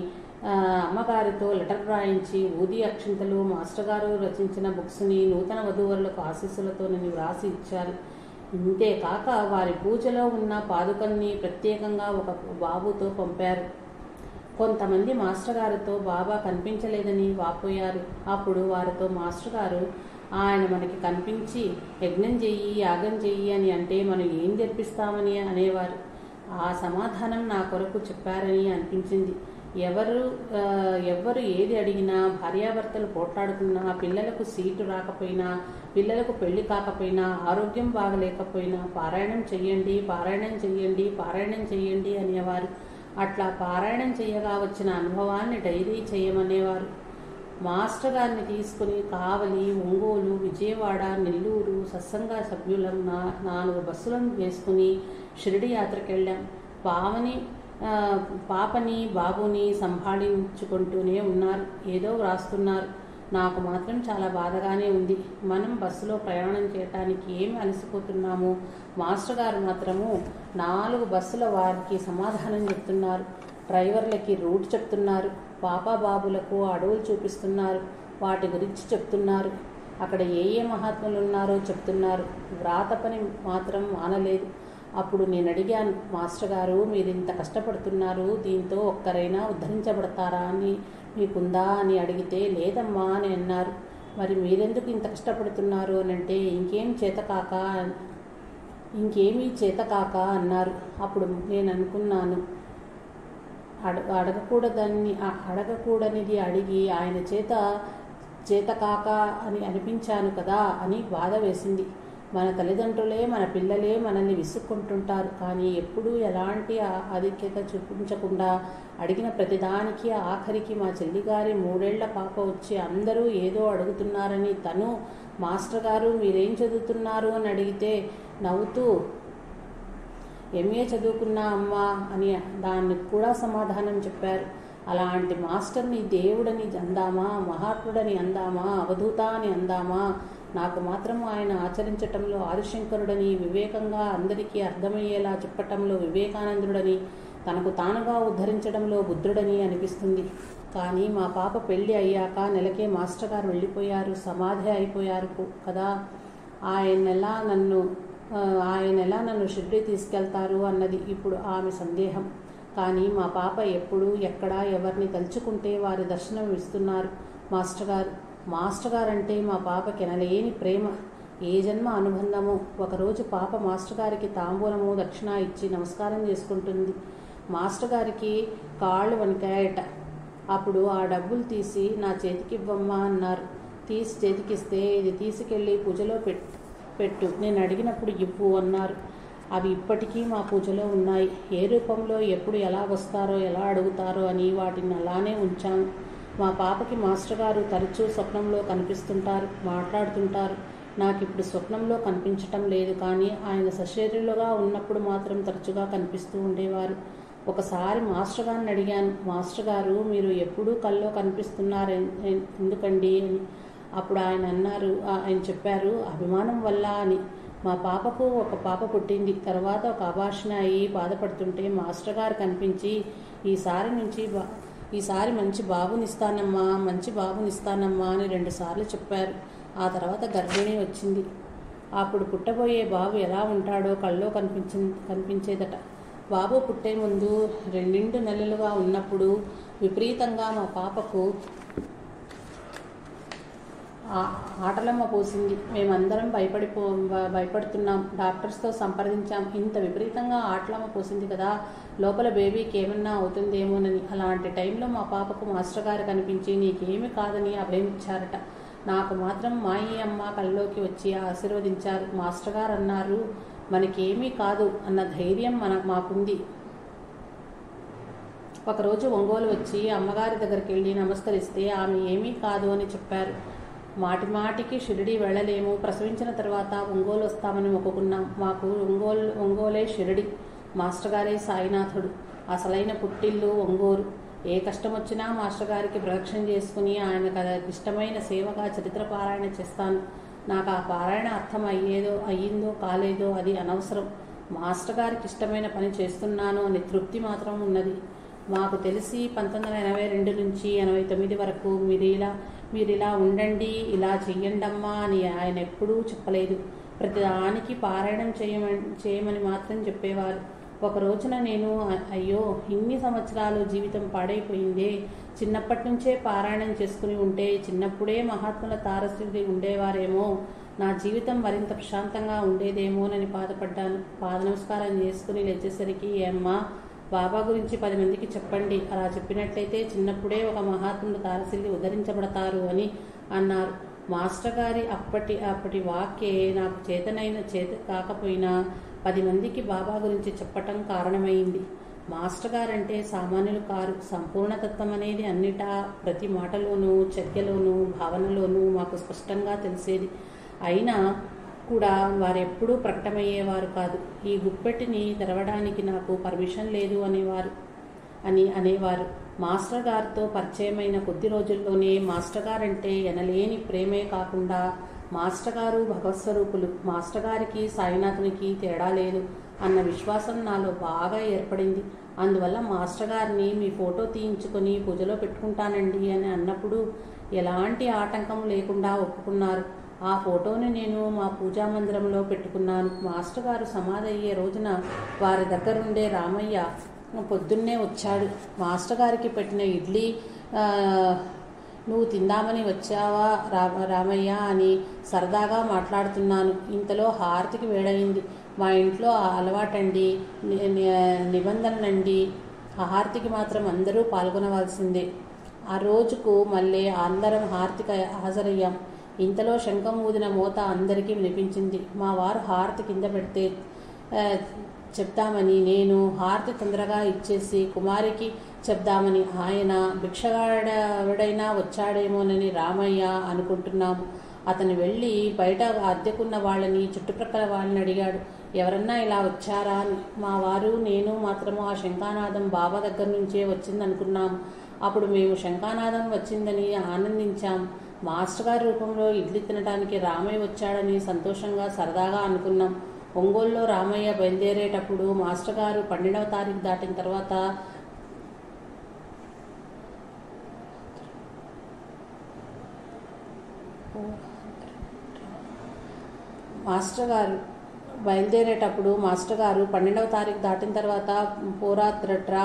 అమ్మగారితో లెటర్ రాయించి ఊది అక్షింతలు మాస్టర్ గారు రచించిన బుక్స్ని నూతన వధూవరులకు ఆశీస్సులతో నేను వ్రాసి ఇచ్చారు. ఇంతేకాక వారి పూజలో ఉన్న పాదుకల్ని ప్రత్యేకంగా ఒక బాబుతో పంపారు. కొంతమంది మాస్టర్ గారితో బాబా కనిపించలేదని వాపోయారు. అప్పుడు వారితో మాస్టర్ గారు ఆయన మనకి కనిపించి యజ్ఞం చెయ్యి, యాగం చెయ్యి అని అంటే మనం ఏం జరిపిస్తామని అనేవారు. ఆ సమాధానం నా కొరకు చెప్పారని అనిపించింది. ఎవరు ఏది అడిగినా, భార్యాభర్తలు పోట్లాడుకున్నా, పిల్లలకు సీటు రాకపోయినా, పిల్లలకు పెళ్లి కాకపోయినా, ఆరోగ్యం బాగలేకపోయినా పారాయణం చెయ్యండి అనేవారు. అట్లా పారాయణం చేయగా వచ్చిన అనుభవాన్ని డైరీ చేయమనేవారు. మాస్టర్ గారిని తీసుకుని కావలి, ఒంగోలు, విజయవాడ, నెల్లూరు సత్సంగ సభ్యులం 4 బస్సులను వేసుకుని షిరిడి యాత్రకు వెళ్ళాం. పాపని బాబుని సంభాళించుకుంటూనే ఉన్నారు, ఏదో వ్రాస్తున్నారు. నాకు మాత్రం చాలా బాధగానే ఉంది. మనం బస్సులో ప్రయాణం చేయటానికి ఏమి అలసిపోతున్నాము, మాస్టర్ గారు మాత్రము 4 బస్సుల వారికి సమాధానం చెప్తున్నారు, డ్రైవర్లకి రూట్ చెప్తున్నారు, పాప బాబులకు అడవులు చూపిస్తున్నారు, వాటి గురించి చెప్తున్నారు, అక్కడ ఏ మహాత్ములు ఉన్నారో చెప్తున్నారు. వ్రాత పని మాత్రం మానలేదు. అప్పుడు నేను అడిగాను, మాస్టర్ గారు మీరు ఇంత కష్టపడుతున్నారు, దీంతో ఒక్కరైనా ఉద్ధరించబడతారా అని మీకుందా అని అడిగితే లేదమ్మా అని అన్నారు. మరి మీరెందుకు ఇంత కష్టపడుతున్నారు అని అంటే ఇంకేమీ చేతకాక అన్నారు. అప్పుడు నేను అనుకున్నాను, అడగకూడనిది అడిగి ఆయన చేతకాక అని అనిపించాను కదా అని బాధ వేసింది. మన తల్లిదండ్రులే, మన పిల్లలే మనల్ని విసుక్కుంటుంటారు, కానీ ఎప్పుడూ ఎలాంటి ఆధిక్యత చూపించకుండా అడిగిన ప్రతిదానికి ఆఖరికి మా చెల్లిగారి 3 ఏళ్ల పాప వచ్చి అందరూ ఏదో అడుగుతున్నారని తను మాస్టర్ గారు మీరేం చదువుతున్నారు అని అడిగితే నవ్వుతూ ఎంఏ చదువుకున్నా అమ్మా అని దానికి కూడా సమాధానం చెప్పారు. అలాంటి మాస్టర్ని దేవుడని అందామా, మహాత్ముడని అందామా, అవధూత అని అందామా? నాకు మాత్రం ఆయన ఆచరించటంలో ఆదిశంకరుడని, వివేకంగా అందరికీ అర్థమయ్యేలా చెప్పటంలో వివేకానందుడని, తనకు తానుగా ఉద్ధరించడంలో బుద్ధుడని అనిపిస్తుంది. కానీ మా పాప పెళ్లి అయ్యాక నెలకే మాస్టర్ గారు వెళ్ళిపోయారు, సమాధి అయిపోయారు కదా. ఆయన ఎలా నన్ను షిర్డీ తీసుకెళ్తారు అన్నది ఇప్పుడు ఆమె సందేహం. కానీ మా పాప ఎప్పుడు ఎక్కడ ఎవరిని తలుచుకుంటే వారి దర్శనం ఇస్తున్నారు మాస్టర్ గారు అంటే మా పాపకి ఎనలేని ప్రేమ, ఏ జన్మ అనుబంధమో. ఒకరోజు పాప మాస్టర్ గారికి తాంబూలము దక్షిణ ఇచ్చి నమస్కారం చేసుకుంటుంది. మాస్టర్ గారికి కాళ్ళు వణికాయట. అప్పుడు ఆ డబ్బులు తీసి నా చేతికి ఇవ్వమ్మా అన్నారు. తీసి చేతికిస్తే ఇది తీసుకెళ్ళి పూజలో పెట్టు, నేను అడిగినప్పుడు ఇవ్వు అన్నారు. అవి ఇప్పటికీ మా పూజలో ఉన్నాయి. ఏ రూపంలో ఎప్పుడు ఎలా వస్తారో ఎలా అడుగుతారో అని వాటిని అలానే ఉంచాము. మా పాపకి మాస్టర్ గారు తరచూ స్వప్నంలో కనిపిస్తుంటారు, మాట్లాడుతుంటారు. నాకు ఇప్పుడు స్వప్నంలో కనిపించటం లేదు, కానీ ఆయన సశరీరులుగా ఉన్నప్పుడు మాత్రం తరచుగా కనిపిస్తూ ఉండేవారు. ఒకసారి మాస్టర్ గారిని అడిగాను, మాస్టర్ గారు మీరు ఎప్పుడూ కల్లో కనిపిస్తున్నారు ఎందుకండి అని. అప్పుడు ఆయన చెప్పారు, అభిమానం వల్ల అని. మా పాపకు ఒక పాప పుట్టింది. తర్వాత ఒక అబార్షణ అయ్యి బాధపడుతుంటే మాస్టర్ గారు కనిపించి ఈసారి మంచి బాబునిస్తానమ్మా అని 2 సార్లు చెప్పారు. ఆ తర్వాత గర్భిణి వచ్చింది. అప్పుడు పుట్టబోయే బాబు ఎలా ఉంటాడో కల్లో కనిపించేదట. బాబు పుట్టే ముందు 2 నెలలుగా ఉన్నప్పుడు విపరీతంగా మా పాపకు ఆటలమ్మ పోసింది. మేమందరం భయపడుతున్నాం. డాక్టర్స్తో సంప్రదించాం. ఇంత విపరీతంగా ఆటలమ్మ పోసింది కదా, లోపల బేబీకి ఏమన్నా అవుతుందేమోనని. అలాంటి టైంలో మా పాపకు మాస్టర్ గారు కనిపించి నీకేమీ కాదని అభయం ఇచ్చారట. నాకు మాత్రం మాయి అమ్మ కళ్ళలోకి వచ్చి ఆశీర్వదించారు. మాస్టర్ గారు అన్నారు, మనకేమీ కాదు అన్న ధైర్యం మాకుంది. ఒకరోజు ఒంగోలు వచ్చి అమ్మగారి దగ్గరికి వెళ్ళి నమస్కరిస్తే ఆమె ఏమీ కాదు అని చెప్పారు. మాటికి షిరిడి వెళ్ళలేము, ప్రసవించిన తర్వాత ఒంగోలు వస్తామని మొక్కుకున్నాం. మాకు ఒంగోలే షిరిడి, మాస్టర్ గారే సాయినాథుడు, అసలైన పుట్టిల్లు ఒంగోలు. ఏ కష్టం వచ్చినా మాస్టర్ గారికి ప్రదక్షిణ చేసుకుని ఆయనకు ఇష్టమైన సేవగా చరిత్ర పారాయణ చేస్తాను. నాకు ఆ పారాయణ అర్థం అయ్యిందో కాలేదో అది అనవసరం. మాస్టర్ గారికి ఇష్టమైన పని చేస్తున్నాను అని తృప్తి మాత్రం ఉన్నది. మాకు తెలిసి 1982 నుంచి 89 వరకు మీరు ఇలా ఉండండి, ఇలా చెయ్యండమ్మా అని ఆయన ఎప్పుడూ చెప్పలేదు. ప్రతిదానికి పారాయణం చేయమని మాత్రం చెప్పేవారు. ఒక రోజున నేను అయ్యో ఇన్ని సంవత్సరాలు జీవితం పాడైపోయిందే, చిన్నప్పటి నుంచే పారాయణం చేసుకుని ఉంటే చిన్నప్పుడే మహాత్ముల తారస్థితి ఉండేవారేమో, నా జీవితం మరింత ప్రశాంతంగా ఉండేదేమోనని బాధపడ్డాను. పాద నమస్కారం చేసుకుని లేచేసరికి అమ్మా బాబా గురించి 10 మందికి చెప్పండి, అలా చెప్పినట్లయితే చిన్నప్పుడే ఒక మహాత్ముడు తారసిల్లి ఉద్ధరించబడతారు అని అన్నారు. మాస్టర్ గారి అప్పటి వాక్యే నాకు చేత కాకపోయినా 10 మందికి బాబా గురించి చెప్పటం కారణమైంది. మాస్టర్ గారంటే సామాన్యులు కారు. సంపూర్ణతత్వం అనేది అన్నిటా, ప్రతి మాటలోనూ, చర్యలోనూ, భావనలోనూ మాకు స్పష్టంగా తెలిసేది. అయినా కూడా వారెప్పుడూ ప్రకటమయ్యేవారు కాదు. ఈ గుప్పెట్టిని తెరవడానికి నాకు పర్మిషన్ లేదు అనేవారు. మాస్టర్ గారితో పరిచయమైన కొద్ది రోజుల్లోనే మాస్టర్ గారంటే ఎనలేని ప్రేమే కాకుండా మాస్టర్ గారు భగవత్స్వరూపులు, మాస్టర్ గారికి సాయినాథునికి తేడా లేదు అన్న విశ్వాసం నాలో బాగా ఏర్పడింది. అందువల్ల మాస్టర్ గారిని మీ ఫోటో తీయించుకొని పూజలో పెట్టుకుంటానండి అని అన్నప్పుడు ఎలాంటి ఆటంకం లేకుండా ఒప్పుకున్నారు. ఆ ఫోటోని నేను మా పూజా మందిరంలో పెట్టుకున్నాను. మాస్టర్ గారు సమాధి అయ్యే రోజున వారి దగ్గరుండే రామయ్య పొద్దున్నే వచ్చాడు. మాస్టర్ గారికి పెట్టిన ఇడ్లీ నువ్వు తిందామని వచ్చావా రామయ్య అని సరదాగా మాట్లాడుతున్నాను. ఇంతలో హారతికి వేడయింది. మా ఇంట్లో అలవాటండి, నిబంధనలండి. హారతికి మాత్రం అందరూ పాల్గొనవలసిందే. ఆ రోజుకు మళ్ళీ అందరం హారతికి హాజరయ్యాం. ఇంతలో శంఖం ఊదిన మోత అందరికీ వినిపించింది. మా వారు హారతి కింద పెడితే చెప్దామని నేను హారతి తొందరగా ఇచ్చేసి కుమారికి చెప్దామని ఆయన భిక్షగాడెవడైనా వచ్చాడేమోనని రామయ్య అనుకుంటున్నాము. అతను వెళ్ళి బయట అద్దెకున్న వాళ్ళని, చుట్టుప్రక్కల వాళ్ళని అడిగాడు, ఎవరన్నా ఇలా వచ్చారా అని. మా వారు నేను మాత్రము ఆ శంఖానాదం బాబా దగ్గర నుంచే వచ్చిందనుకున్నాము. అప్పుడు మేము శంఖానాదం వచ్చిందని ఆనందించాం. మాస్టర్ గారి రూపంలో ఇడ్లీ తినడానికి రామయ్య వచ్చాడని సంతోషంగా సరదాగా అనుకున్నాం. ఒంగోలులో రామయ్య బయలుదేరేటప్పుడు మాస్టర్ గారు 12వ తారీఖు దాటిన తర్వాత మాస్టర్ గారు 12వ తారీఖు దాటిన తర్వాత పోరాత్రట్రా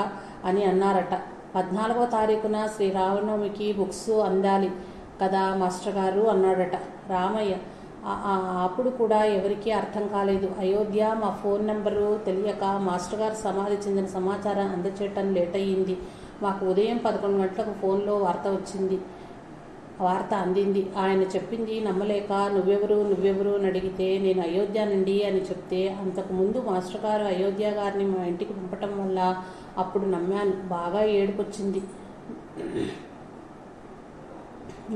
అని అన్నారట. 14వ తారీఖున శ్రీరామనవమికి బుక్స్ అందాలి కదా మాస్టర్ గారు అన్నాడట రామయ్య. అప్పుడు కూడా ఎవరికీ అర్థం కాలేదు. అయోధ్య మా ఫోన్ నెంబరు తెలియక మాస్టర్ గారు సమాధి చెందిన సమాచారం అందచేయటం లేట్ అయ్యింది. మాకు ఉదయం 11 గంటలకు ఫోన్లో వార్త అందింది. ఆయన చెప్పింది నమ్మలేక నువ్వెవరు అని అడిగితే నేను అయోధ్య నుండి అని చెప్తే, అంతకుముందు మాస్టర్ గారు అయోధ్య గారిని మా ఇంటికి పంపటం వల్ల అప్పుడు నమ్మాను. బాగా ఏడుపొచ్చింది.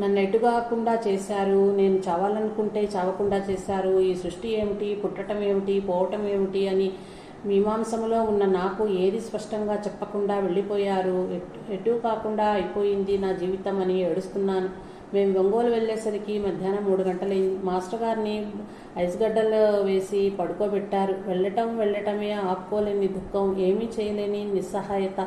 నన్ను ఎటుగాకుండా చేశారు, నేను చావాలనుకుంటే చావకుండా చేశారు, ఈ సృష్టి ఏమిటి, పుట్టడం ఏమిటి, పోవటం ఏమిటి అని మీమాంసంలో ఉన్న నాకు ఏది స్పష్టంగా చెప్పకుండా వెళ్ళిపోయారు. ఎటు కాకుండా అయిపోయింది నా జీవితం అని ఏడుస్తున్నాను. మేము ఒంగోలు వెళ్ళేసరికి మధ్యాహ్నం 3 గంటలైంది. మాస్టర్ గారిని ఐస్గడ్డలు వేసి పడుకోబెట్టారు. వెళ్ళటమే ఆపుకోలేని దుఃఖం, ఏమీ చేయలేని నిస్సహాయత.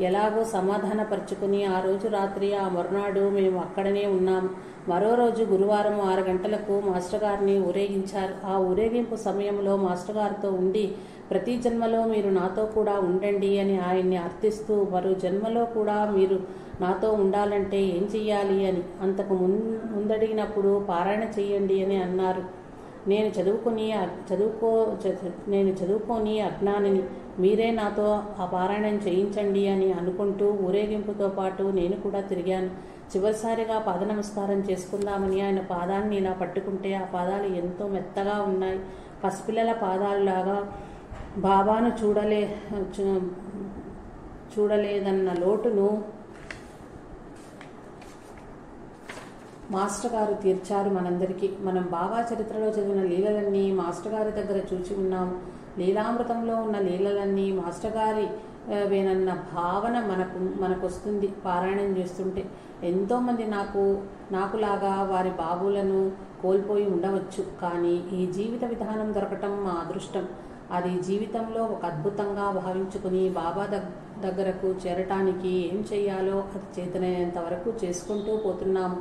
ఎలాగో సమాధానపరుచుకుని ఆ రోజు రాత్రి, ఆ మరునాడు మేము అక్కడనే ఉన్నాము. మరో రోజు గురువారం 6 గంటలకు మాస్టర్ గారిని ఊరేగించారు. ఆ ఊరేగింపు సమయంలో మాస్టర్ గారితో ఉండి ప్రతి జన్మలో మీరు నాతో కూడా ఉండండి అని ఆయన్ని అర్థిస్తూ, మరో జన్మలో కూడా మీరు నాతో ఉండాలంటే ఏం చెయ్యాలి అని అంతకు ముందడిగినప్పుడు పారాయణ చెయ్యండి అని అన్నారు. నేను చదువుకొని అజ్ఞానిని, మీరే నాతో ఆ పారాయణం చేయించండి అని అనుకుంటూ ఊరేగింపుతో పాటు నేను కూడా తిరిగాను. చివరిసారిగా పాద నమస్కారం చేసుకుందామని ఆయన పాదాన్ని ఇలా పట్టుకుంటే ఆ పాదాలు ఎంతో మెత్తగా ఉన్నాయి. పసిపిల్లల పాదాలలాగా. బాబాను చూడలేదన్న లోటును మాస్టర్ గారు తీర్చారు మనందరికీ. మనం బాబా చరిత్రలో చదివిన లీలలన్నీ మాస్టర్ గారి దగ్గర చూచి ఉన్నాము. లీలామృతంలో ఉన్న లీలలన్నీ మాస్టర్ గారి వేనన్న భావన మనకొస్తుంది పారాయణం చేస్తుంటే. ఎంతోమంది నాకులాగా వారి బాబులను కోల్పోయి ఉండవచ్చు. కానీ ఈ జీవిత విధానం దొరకటం మా అదృష్టం. అది జీవితంలో ఒక అద్భుతంగా భావించుకుని బాబా దగ్గరకు చేరటానికి ఏం చెయ్యాలో అది చేతనైనంత వరకు చేసుకుంటూ పోతున్నాము.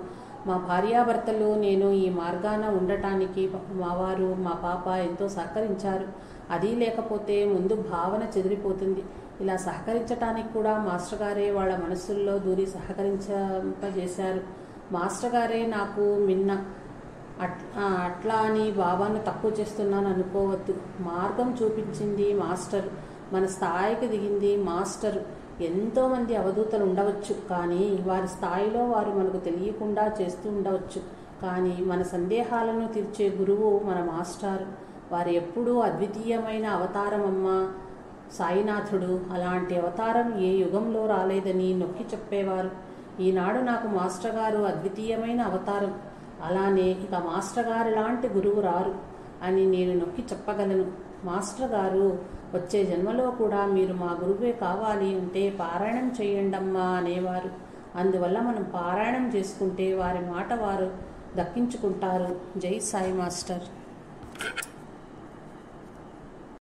మా భార్యాభర్తలు నేను ఈ మార్గాన ఉండటానికి మావారు మా పాప ఎంతో సహకరించారు. అది లేకపోతే ముందు భావన చెదిరిపోతుంది. ఇలా సహకరించటానికి కూడా మాస్టర్ గారే వాళ్ళ మనస్సుల్లో దూరి సహకరింపజేశారు. మాస్టర్ గారే నాకు మిన్న. అట్లా అని బాబాను తక్కువ చేస్తున్నాను అనుకోవద్దు. మార్గం చూపించింది మాస్టర్, మన స్థాయికి దిగింది మాస్టర్. ఎంతోమంది అవధూతలు ఉండవచ్చు, కానీ వారి స్థాయిలో వారు మనకు తెలియకుండా చేస్తూ ఉండవచ్చు. కానీ మన సందేహాలను తీర్చే గురువు మన మాస్టర్. వారు ఎప్పుడూ అద్వితీయమైన అవతారమమ్మ సాయినాథుడు. అలాంటి అవతారం ఏ యుగంలో రాలేదని నొక్కి చెప్పేవారు. ఈనాడు నాకు మాస్టర్ గారు అద్వితీయమైన అవతారం. అలానే ఇక మాస్టర్ గారు లాంటి గురువు రారు అని నేను నొక్కి చెప్పగలను. మాస్టర్ గారు వచ్చే జన్మలో కూడా మీరు మా గురువే కావాలి అంటే పారాయణం చేయండమ్మా అనేవారు. అందువల్ల మనం పారాయణం చేసుకుంటే వారి మాట వారు దక్కించుకుంటారు. జై సాయి మాస్టర్.